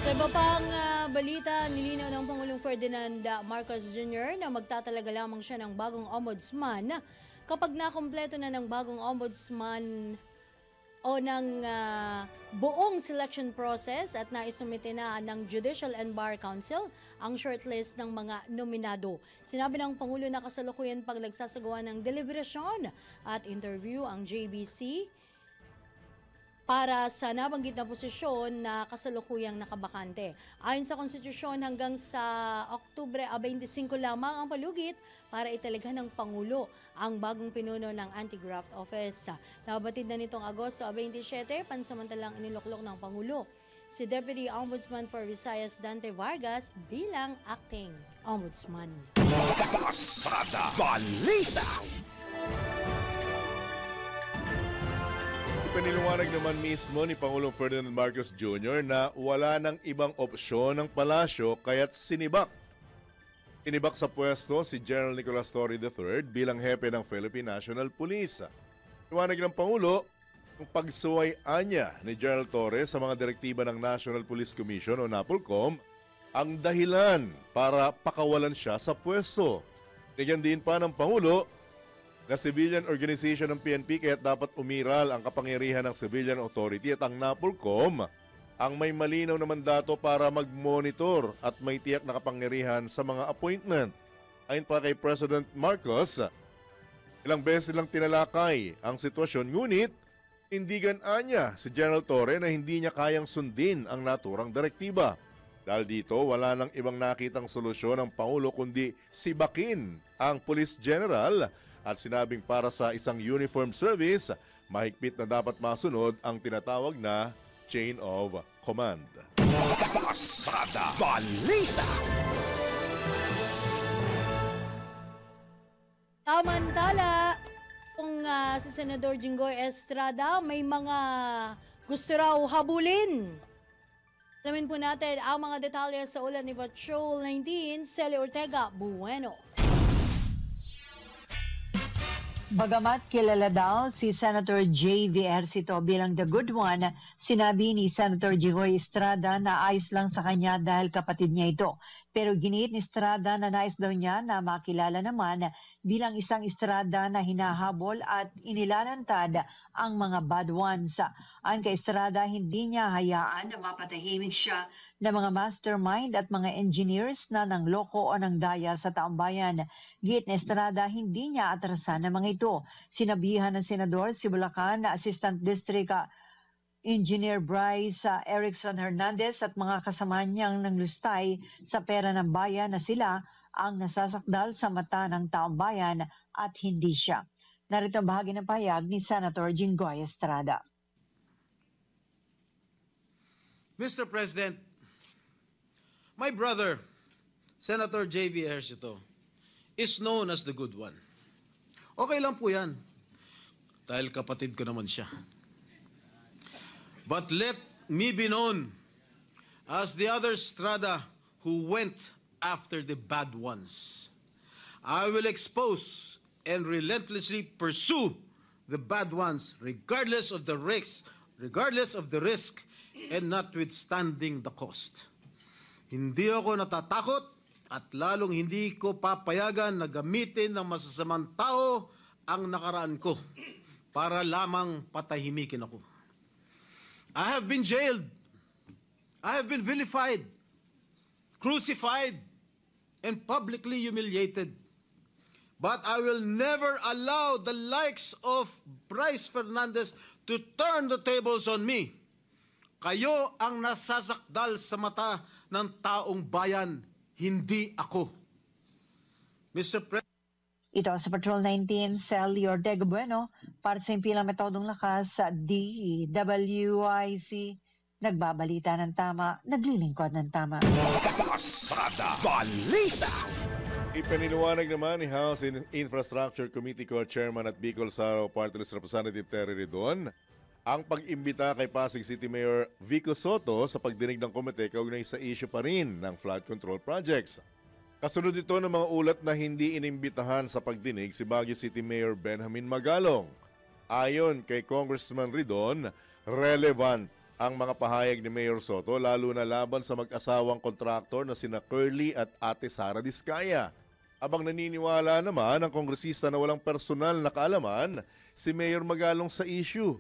Sa iba pang balita, nilinaw ng Pangulong Ferdinand Marcos Jr. na magtatalaga lamang siya ng bagong ombudsman kapag nakumpleto na ng bagong ombudsman o ng buong selection process at naisumite na ng Judicial and Bar Council ang shortlist ng mga nominado. Sinabi ng Pangulo na kasalukuyan pag nagsasagawa ng deliberasyon at interview ang JBC para sa nabanggit na posisyon na kasalukuyang nakabakante. Ayon sa konstitusyon, hanggang sa Oktubre 25 lamang ang palugit para italaga ng Pangulo ang bagong pinuno ng Anti-Graft Office. Nabatid na nitong Agosto 27, pansamantalang iniluklok ng Pangulo si Deputy Ombudsman for Visayas Dante Vargas bilang acting ombudsman. Pasada Balita! Ipiniliwanag naman mismo ni Pangulong Ferdinand Marcos Jr. na wala nang ibang opsyon ng palasyo kaya't sinibak. Inibak sa pwesto si General Nicolas Torre III bilang hepe ng Philippine National Police. Liwanag ng Pangulo, ang pagsuway-an niya ni General Torre sa mga direktiba ng National Police Commission o NAPOLCOM ang dahilan para pakawalan siya sa pwesto. Bigyan din pa ng Pangulo na civilian organization ng PNP kaya't dapat umiral ang kapangyarihan ng civilian authority at ang NAPOLCOM ang may malinaw na mandato para mag-monitor at may tiyak na kapangyarihan sa mga appointment. Ayon pa kay President Marcos, ilang beses lang tinalakay ang sitwasyon ngunit tindigan niya si General Torre na hindi niya kayang sundin ang naturang direktiba. Dahil dito, wala nang ibang nakitang solusyon ng Pangulo kundi sibakin ang Police General at sinabing para sa isang uniform service, mahigpit na dapat masunod ang tinatawag na chain of command. Pasada Balita! Samantala, kung si Senador Jinggoy Estrada may mga gusto raw habulin. Alamin po natin ang mga detalye sa ulat ni Patrol 19, Celi Ortega Bueno. Bagamat kilala daw si Senator J.V. Ejercito bilang the good one, sinabi ni Senator Jinggoy Estrada na ayos lang sa kanya dahil kapatid niya ito. Pero giniit ni Estrada na nais daw niya na makilala naman bilang isang Estrada na hinahabol at inilalantad ang mga bad ones. Ayon kay Estrada, hindi niya hayaan na mapatahimik siya ng mga mastermind at mga engineers na nangloko o nangdaya sa taong bayan. Giit ni Estrada, hindi niya atrasan ng mga ito. Sinabihan ng Senador si Bulacan na Assistant District Engineer Bryce Erickson Hernandez at mga kasama niyang nanglustay sa pera ng bayan na sila ang nasasakdal sa mata ng taong bayan at hindi siya. Narito ang bahagi ng pahayag ni Senator Jinggoy Estrada. Mr. President, my brother, Senator J.V. Ejercito, is known as the good one. Okay lang po yan, dahil kapatid ko naman siya. But let me be known as the other Estrada who went after the bad ones. I will expose and relentlessly pursue the bad ones regardless of the risk, and notwithstanding the cost. Hindi ako natatakot at lalong hindi ko papayagan na gamitin ng masasamang tao ang nakaraan ko para lamang patahimikin ako. I have been jailed. I have been vilified, crucified, and publicly humiliated. But I will never allow the likes of Bryce Fernandez to turn the tables on me. Kayo ang nasasakdal sa mata ng taong bayan, hindi ako. Mr. President, ito sa Patrol 19, Celi Ortega Bueno, para sa impilang metodong lakas sa DWIC. Nagbabalita ng tama, naglilingkod ng tama. Pasada Balita! Ipiniliwanag naman ni House Infrastructure Committee Co-Chairman at Bicol Saro Party List Representative Terry Ridon ang pag-imbita kay Pasig City Mayor Vico Soto sa pagdinig ng komite kaugnay sa issue pa rin ng flood control projects. Kasunod ito ng mga ulat na hindi inimbitahan sa pagdinig si Baguio City Mayor Benjamin Magalong. Ayon kay Congressman Ridon, relevant ang mga pahayag ni Mayor Soto lalo na laban sa mag-asawang kontraktor na sina Curly at Ate Sara Diskaya. Abang naniniwala naman ang kongresista na walang personal na kaalaman si Mayor Magalong sa issue.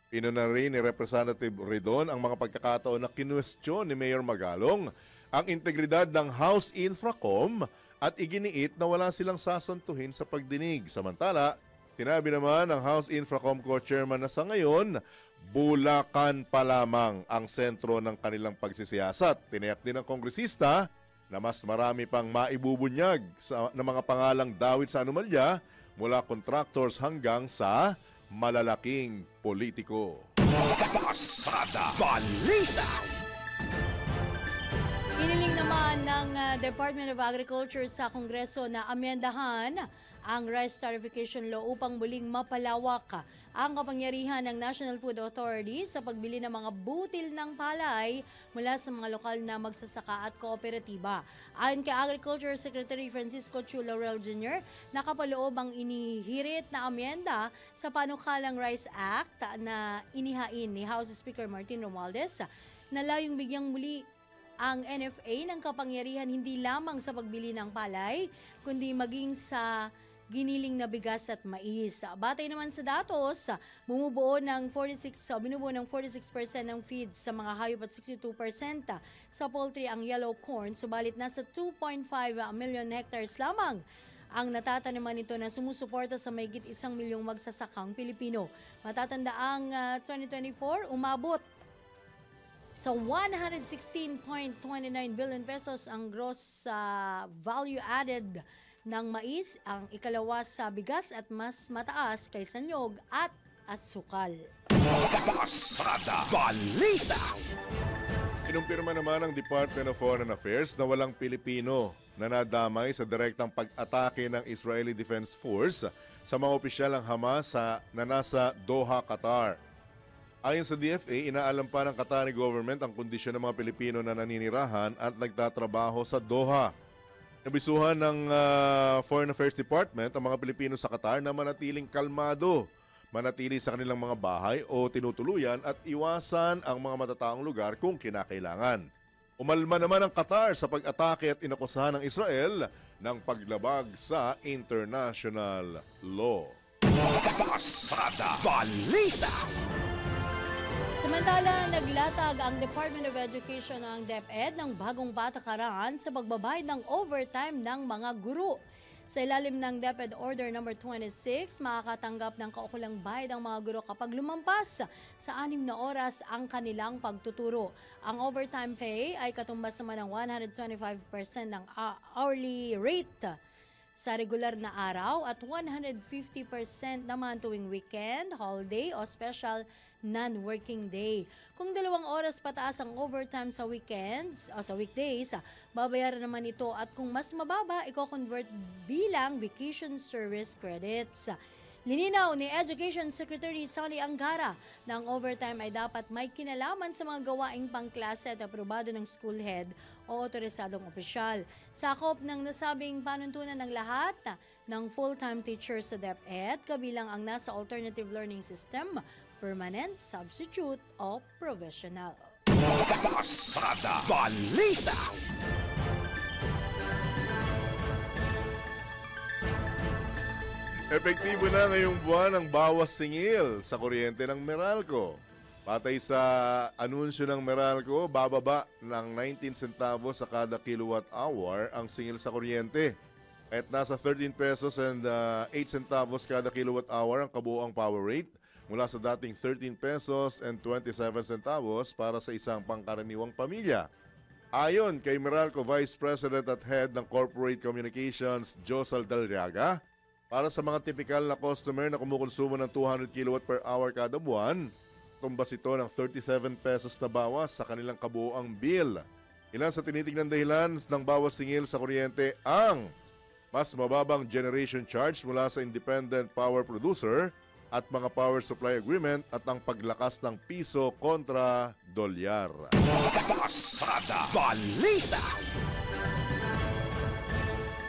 Pinuna rin ni Representative Redon ang mga pagkakataon na kinwestiyon ni Mayor Magalong ang integridad ng House Infracom at iginiit na wala silang sasantuhin sa pagdinig. Samantala, tinabi naman ng House Infracom Co-Chairman na sa ngayon, Bulacan pa lamang ang sentro ng kanilang pagsisiyasat. Tiniyak din ng kongresista na mas marami pang maibubunyag ng mga pangalang dawit sa anomalya mula contractors hanggang sa malalaking politiko. Pasada Balita! Iniling naman ng Department of Agriculture sa Kongreso na amyendahan ang Rice Tarification Law upang muling mapalawak ang kapangyarihan ng National Food Authority sa pagbili ng mga butil ng palay mula sa mga lokal na magsasaka at kooperatiba. Ayon kay Agriculture Secretary Francisco Chu Laurel Jr., nakapaloob ang inihirit na amyenda sa panukalang Rice Act na inihain ni House Speaker Martin Romualdez na layong bigyang muli ang NFA ng kapangyarihan hindi lamang sa pagbili ng palay, kundi maging sa giniling na bigas at mais. Batay naman sa datos, binubuo ng 46% ng feeds sa mga hayop at 62% sa poultry ang yellow corn, subalit nasa 2.5 million hectares lamang ang natataniman nito na sumusuporta sa mahigit 1 milyong magsasakang Pilipino. Matatanda ang 2024, umabot sa 116.29 billion pesos ang gross value added ng mais, ang ikalawa sa bigas at mas mataas kaysa niyog at asukal. Pasada Balita! Inumpirma naman ng Department of Foreign Affairs na walang Pilipino na nadamay sa direktang pag-atake ng Israeli Defense Force sa mga opisyal ng Hamas na nasa Doha, Qatar. Ayon sa DFA, inaalam pa ng Qatari government ang kondisyon ng mga Pilipino na naninirahan at nagtatrabaho sa Doha. Nabisuhan ng Foreign Affairs Department ang mga Pilipino sa Qatar na manatiling kalmado, manatili sa kanilang mga bahay o tinutuluyan at iwasan ang mga matataong lugar kung kinakailangan. Umalma naman ang Qatar sa pag-atake at inakusahan ng Israel ng paglabag sa international law. Pasada Balita! Samantala, naglatag ang Department of Education ng DepEd ng bagong patakaran sa pagbabayad ng overtime ng mga guro. Sa ilalim ng DepEd Order No. 26, makakatanggap ng kaukulang bayad ang mga guro kapag lumampas sa 6 na oras ang kanilang pagtuturo. Ang overtime pay ay katumbas naman ng 125% ng hourly rate sa regular na araw at 150% naman tuwing weekend, holiday o special non-working day. Kung 2 oras pataas ang overtime sa weekends o sa weekdays, babayaran naman ito at kung mas mababa, i-convert bilang vacation service credits. Lininaw ni Education Secretary Sonny Angara na ang overtime ay dapat may kinalaman sa mga gawaing pangklase at aprobado ng school head o otorisadong opisyal. Sakop ng nasabing panuntunan ng lahat ng full-time teachers sa DepEd, kabilang ang nasa alternative learning system, permanent, substitute o provisional. Pasada Balita! Epektibo na ngayong buwan ang bawas singil sa kuryente ng Meralco. Patay sa anunsyo ng Meralco, bababa ng 19 centavos sa kada kilowatt hour ang singil sa kuryente. At nasa 13 pesos and 8 centavos kada kilowatt hour ang kabuuang power rate, mula sa dating 13 pesos and 27 centavos para sa isang pangkaraniwang pamilya. Ayon kay Meralco Vice President at Head ng Corporate Communications, Josal Dalriaga, para sa mga tipikal na customer na kumukonsumo ng 200 kilowatt per hour kada buwan, tumbas ito ng 37 pesos na bawas sa kanilang kabuuang bill. Ilan sa tinitingnan dahilan ng bawas singil sa kuryente ang mas mababang generation charge mula sa independent power producer at mga power supply agreement at ang paglakas ng piso kontra dolyar. Pasada Balita!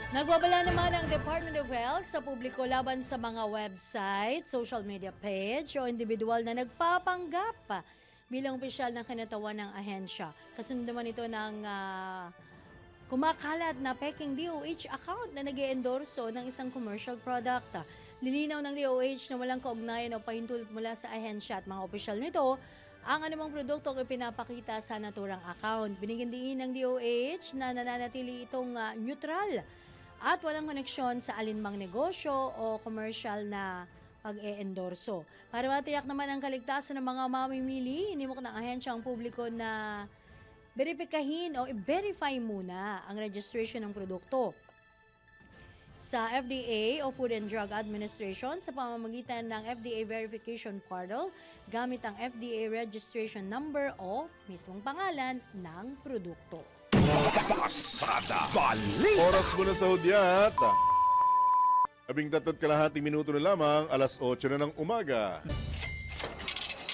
Nagbabala naman ang Department of Health sa publiko laban sa mga website, social media page o individual na nagpapanggap bilang opisyal ng kinatawan ng ahensya. Kasunod naman ito ng kumakalat na peking DOH account na nag-e-endorso ng isang commercial product. Lilinaw ng DOH na walang kaugnayan o pahintulot mula sa ahensya at mga opisyal nito ang anumang produkto ay pinapakita sa naturang account. Binigyan din ng DOH na nananatili itong neutral at walang koneksyon sa alinmang negosyo o commercial na pag-e-endorso. Para matiyak naman ang kaligtasan ng mga mamimili, inimok ng ahensya ang publiko na beripikahin o i-verify muna ang registration ng produkto sa FDA o Food and Drug Administration sa pamamagitan ng FDA Verification Portal gamit ang FDA Registration Number o mismong pangalan ng produkto. Pasada Balita! Oras muna sa hudyat. 13 minuto na lamang, alas 8 na ng umaga.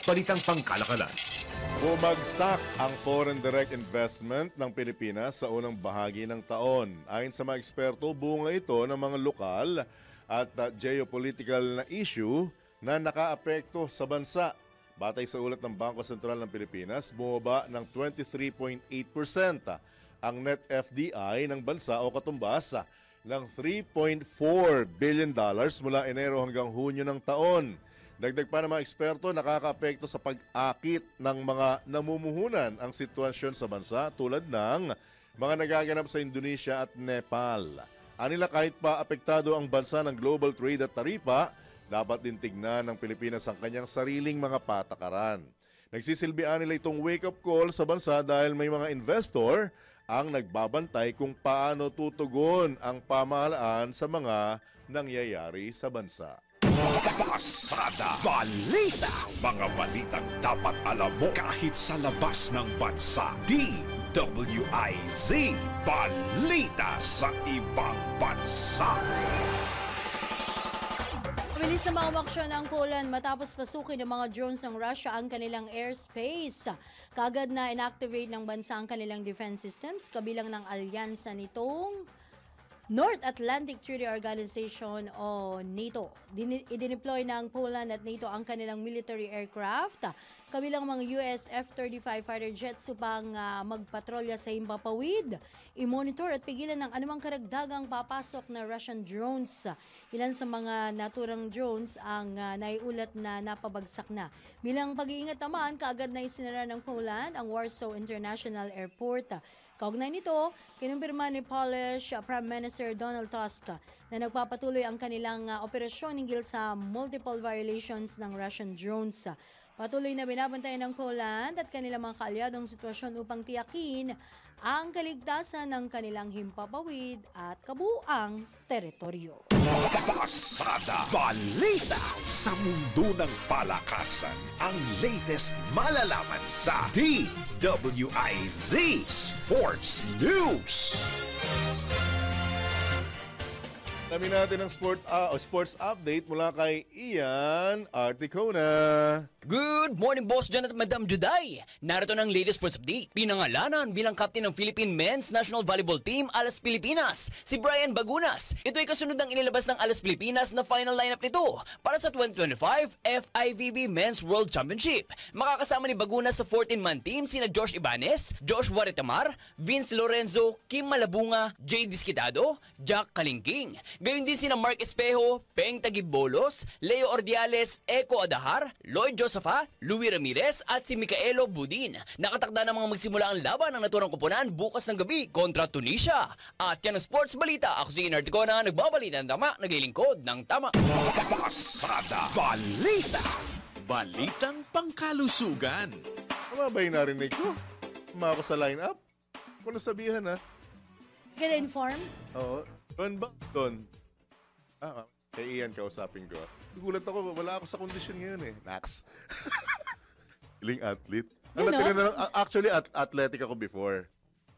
Balitang pangkalakalan. Bumagsak ang foreign direct investment ng Pilipinas sa unang bahagi ng taon. Ayon sa mga eksperto, bunga ito ng mga lokal at geopolitical na issue na nakaapekto sa bansa. Batay sa ulat ng Bangko Sentral ng Pilipinas, bumaba ng 23.8% ang net FDI ng bansa o katumbas ng $3.4 billion mula Enero hanggang Hunyo ng taon. Dagdag pa ng mga eksperto, nakakaapekto sa pag-akit ng mga namumuhunan ang sitwasyon sa bansa tulad ng mga nagaganap sa Indonesia at Nepal. Anila kahit pa apektado ang bansa ng global trade at taripa, dapat din tignan ng Pilipinas ang kanyang sariling mga patakaran. Nagsisilbihan nila itong wake-up call sa bansa dahil may mga investor ang nagbabantay kung paano tutugon ang pamahalaan sa mga nangyayari sa bansa. Pasada Balita! Mga balitang dapat alam mo kahit sa labas ng bansa. DWIZ Balita sa ibang bansa. Bilis na mga umaksyon ang Poland matapos pasukin ng mga drones ng Russia ang kanilang airspace. Kagad na inactivate ng bansa ang kanilang defense systems kabilang ng alyansa nitong North Atlantic Treaty Organization o NATO. Idineploy ng Poland at NATO ang kanilang military aircraft, kabilang mga US F-35 fighter jets upang magpatrolya sa himpapawid, i-monitor at pigilan ng anumang karagdagang papasok na Russian drones. Ilan sa mga naturang drones ang naiulat na napabagsak na. Bilang pag-iingat naman, kaagad na isinara ng Poland ang Warsaw International Airport. Kaugnay nito, kinumpirma ni Polish Prime Minister Donald Tusk na nagpapatuloy ang kanilang operasyon hinggil sa multiple violations ng Russian drones. Patuloy na binabantayan ng Poland at kanilang mga kaalyadong sitwasyon upang tiyakin ang kaligtasan ng kanilang himpapawid at kabuuang teritoryo. Pasada Balita! Sa mundo ng palakasan, ang latest malalaman sa DWIZ Sports News. Namin natin ang sports update mula kay Ian Articona. Good morning, Boss Janet at Madam Juday. Narito ng latest sports update. Pinangalanan bilang captain ng Philippine Men's National Volleyball Team Alas Pilipinas, si Brian Bagunas. Ito ay kasunod ng inilabas ng Alas Pilipinas na final lineup nito para sa 2025 FIVB Men's World Championship. Makakasama ni Bagunas sa 14-man team sina Josh Ibanez, Joshua Retamar, Vince Lorenzo, Kim Malabunga, Jay Disquitado, Jack Kalingking. Gayon din sina Mark Espejo, Peng Tagibolos, Leo Ordiales, Eko Adahar, Lloyd Josefa, Louie Ramirez at si Micaelo Budin. Nakatakda namang magsimula ang laban ng naturang koponan bukas ng gabi kontra Tunisia. At yan ang sports balita. Ako si Ian Articona, nagbabalita ng tama, naglilingkod ng tama. Pasada Balita! Balitang pangkalusugan. Tama ba yung narinig ko? Tama ako sa line-up? Kung nasabihan ha? Get-inform? Oo. Doon ba? Doon. Kay Ian kausapin ko. Nagulat ako, wala ako sa kondisyon ngayon eh. Nax. Iling athlete. Ang natira na lang, actually, athletic ako before.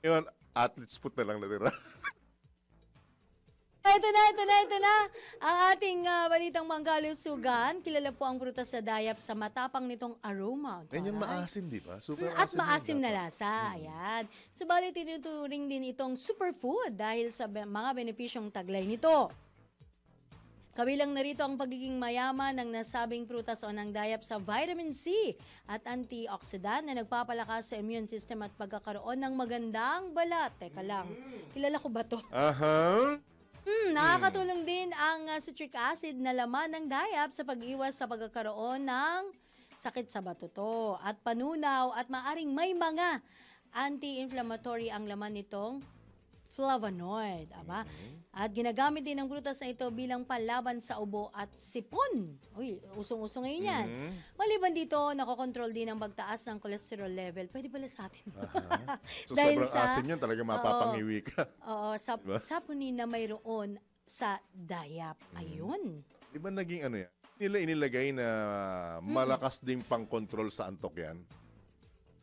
Ngayon, athlete's foot na lang natira. Ito na. Ang ating balitang manggalusugan. Kilala po ang prutas sa dayap sa matapang nitong aroma. Ganyan maasim, di ba? Super at maasim na lasa. Ayan. Subalit tinuturing din itong superfood dahil sa mga benepisyong taglay nito. Kabilang na rito ang pagiging mayaman ng nasabing prutas o ng dayap sa vitamin C at antioxidant na nagpapalakas sa immune system at pagkakaroon ng magandang balat. Teka lang, kilala ko ba to? Aha. Nakakatulong din ang citric acid na laman ng dayap sa pag-iwas sa pagkakaroon ng sakit sa batuto at panunaw at maaring may mga anti-inflammatory ang laman nitong flavonoid. Aba? At ginagamit din ng prutas na ito bilang panlaban sa ubo at sipon. Uy, usong-usong ngayon yan. Maliban dito, nakokontrol din ang pagtaas ng cholesterol level. Pwede pala sa atin. So sobrang asin yan, talaga mapapangiwi ka. Oo, saponin na mayroon sa dayap. Ayun. Di ba naging ano yan? Nila inilagay na malakas ding pang-control sa antok yan.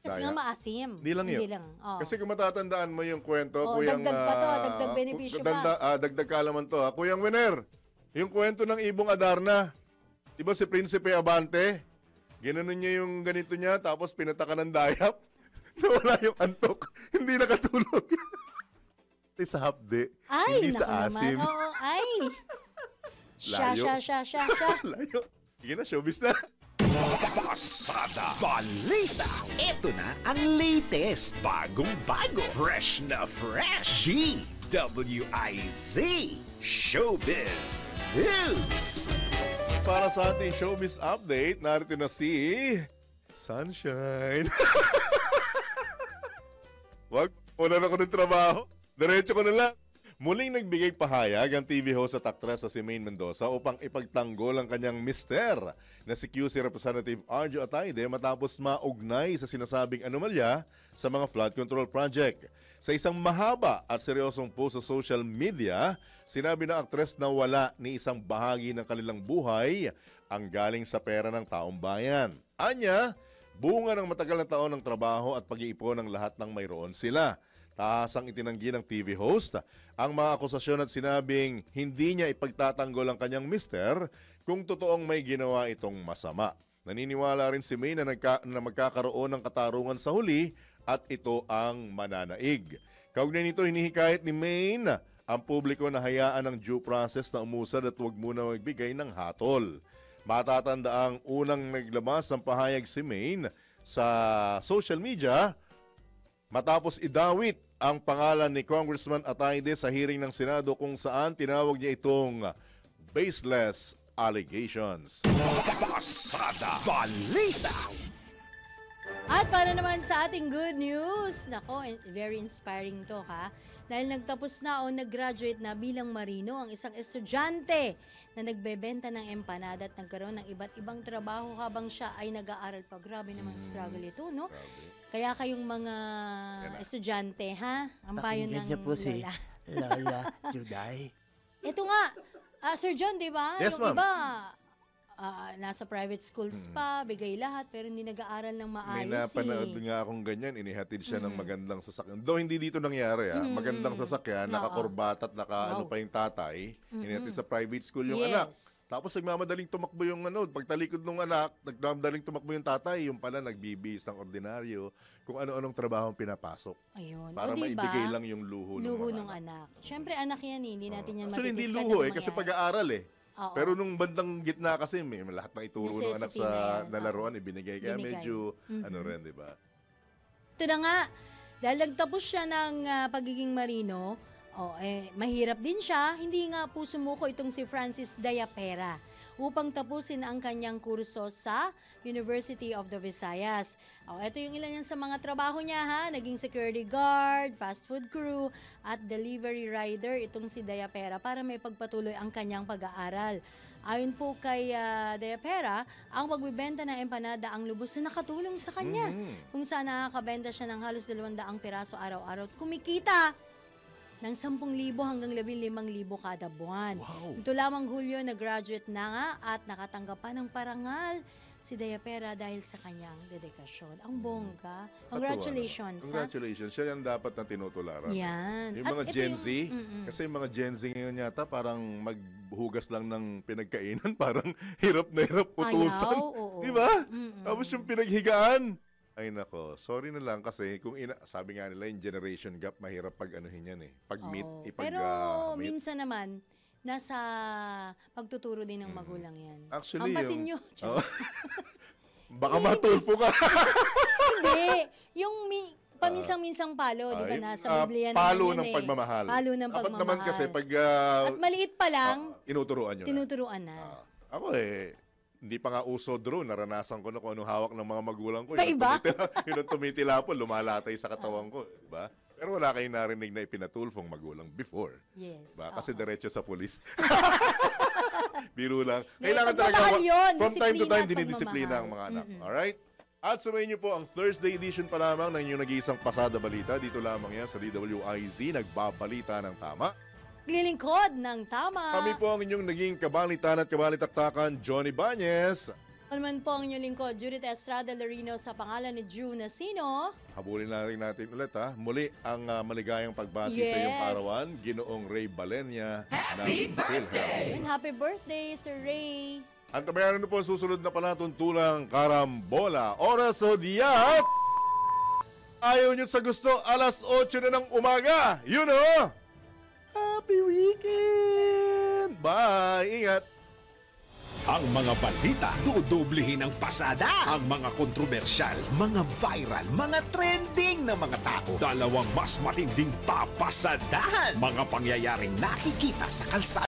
Kasi nga maasim. Hindi lang yun. Kasi kung matatandaan mo yung kwento, Kuyang... Dagdag pa to, dagdag benepisyo pa. Dagdag kaalaman to. Kuyang Winer, yung kwento ng Ibong Adarna, di ba si Prinsipe Abante, ginanon niya yung ganito niya, tapos pinataka ng dayap, nawala yung antok, hindi nakatulog. Sa hapde, hindi sa asim. Oo, ay. Layo. Sya. Layo. Sige na, showbiz na. Pasada Balita. Ito na ang latest, bagong-bago, fresh na fresh. DWIZ Showbiz News. Para sa ating showbiz update, narito na si Sunshine. Wag, wala na ko ng trabaho. Diretso ko na lang. Muling nagbigay pahayag ang TV host at actress na si Maine Mendoza upang ipagtanggol ang kanyang mister na si QC Representative Arjo Atayde matapos maugnay sa sinasabing anomalya sa mga flood control project. Sa isang mahaba at seryosong post sa social media, sinabi ng actress na wala ni isang bahagi ng kanilang buhay ang galing sa pera ng taong bayan. Anya, bunga ng matagal na taon ng trabaho at pag-iipon ng lahat ng mayroon sila. Tahasang itinanggi ng TV host ang mga akusasyon at sinabing hindi niya ipagtatanggol ang kanyang mister kung totoong may ginawa itong masama. Naniniwala rin si May na magkakaroon ng katarungan sa huli at ito ang mananaig. Kaugnay nito, hinihikayat ni Maine ang publiko na hayaan ng due process na umusad at huwag muna magbigay ng hatol. Matatanda ang unang naglabas ng pahayag si Maine sa social media matapos idawit ang pangalan ni Congressman Atayde sa hearing ng Senado kung saan tinawag niya itong baseless allegations. Pasada Balita. At para naman sa ating good news, nako, very inspiring to ha. Dahil nagtapos na o nag-graduate na bilang marino ang isang estudyante na nagbebenta ng empanada at nagkaroon ng iba't ibang trabaho habang siya ay nag-aaral pa. Grabe namang struggle ito, no? Kaya kayong mga estudyante, ha? Ang payo ng niya po si Lola Juday. Ito nga, Sir John, di ba? Yes, yung ma'am. iba, nasa private schools pa, bigay lahat, pero hindi nag-aaral ng maayos. May napanood nga akong ganyan, inihatid siya ng magandang sasakyan. Though hindi dito nangyari, magandang sasakyan, nakakorbat at ano pa yung tatay, inihatid sa private school yung anak. Tapos nagmamadaling tumakbo yung pagtalikod ng anak, nagmamadaling tumakbo yung tatay, yung pala nagbibihis ng ordinaryo, kung ano-anong trabaho ang pinapasok. Ayun. Para maibigay lang yung luho ng anak. Siyempre anak yan, hindi natin yan actually, hindi matitiskan luho kasi pag-aaral Oo. Pero nung bandang gitna kasi, may lahat ng ituro ng anak sa nalaruan, ibinigay. Kaya medyo, rin, di ba? Ito na nga, dahil nagtapos siya ng pagiging marino, mahirap din siya, hindi nga po sumuko itong si Francis Dayapera upang tapusin ang kanyang kurso sa University of the Visayas. Ito yung ilan yan sa mga trabaho niya ha, naging security guard, fast food crew, at delivery rider itong si Dayapera para may pagpatuloy ang kanyang pag-aaral. Ayon po kay Dayapera, ang pagbibenta ng empanada ang lubos na nakatulong sa kanya. Kung saan nakakabenta siya ng halos 200 piraso araw-araw at kumikita ng 10,000 hanggang 15,000 kada buwan. Wow. Ito lamang Hulyo, nag-graduate na nga at nakatanggap pa ng parangal si Dayapera dahil sa kanyang dedikasyon. Ang bongga. Congratulations. Congratulations. Siya yung dapat na tinutularan. Yan. Yung mga Gen Z, kasi yung mga Gen Z ngayon yata parang maghugas lang ng pinagkainan, parang hirap na hirap utusan. Di ba? Tapos yung pinaghigaan. Ay nako, sorry na lang kasi kung sabi nga nila yung generation gap, mahirap pag-anuhin yan Pag-meet, Pero minsan naman, nasa pagtuturo din ng magulang yan. Actually, Hampasin nyo. Baka matulfo ka. Hindi. Yung Paminsang-minsang palo, di ba? Nasa Biblia naman palo yan ng pagmamahal. Palo ng Dapat pagmamahal. naman kasi pag At maliit pa lang, inuturuan nyo na. tinuturuan na. Ako hindi pa nga uso drone. Naranasan ko na kung anong hawak ng mga magulang ko. Kaiba? Yung tumitila po, lumalatay sa katawan ko. Diba? Pero wala kayong narinig na ipinatulfong magulang before. Yes. Diba? Kasi diretso sa pulis. Biro lang. May Kailangan talaga, pagmamahal yun, from time to disiplina time, at dinidisiplina ang mga anak. Alright? At sumayin niyo po ang Thursday edition pa lamang ng inyong nag-iisang pasada balita. Dito lamang yan sa DWIZ, nagbabalita ng tama. Glilingkod ng tama. Kami po ang inyong naging kabalitan at kabalitaktakan, Johnny Bañez. Ano naman po ang inyong lingkod, Judith Estrada Larino sa pangalan ni Drew Nasino. Habulin na rin natin ulit Muli ang maligayang pagbati sa iyong Yes. karawan, Ginoong Ray Balenya. Happy birthday! And happy birthday, Sir Ray. Antabayanan po ang susunod na palatuntulang karambola. Oras o diyat! Ayaw nyo sa gusto, alas 8 na ng umaga. You know! Happy weekend! Bye! Ingat! Ang mga balita, dudublehin ang pasada. Ang mga kontrobersyal, mga viral, mga trending na mga tao. Dalawang mas matinding papasadahan. Mga pangyayaring nakikita sa kalsada.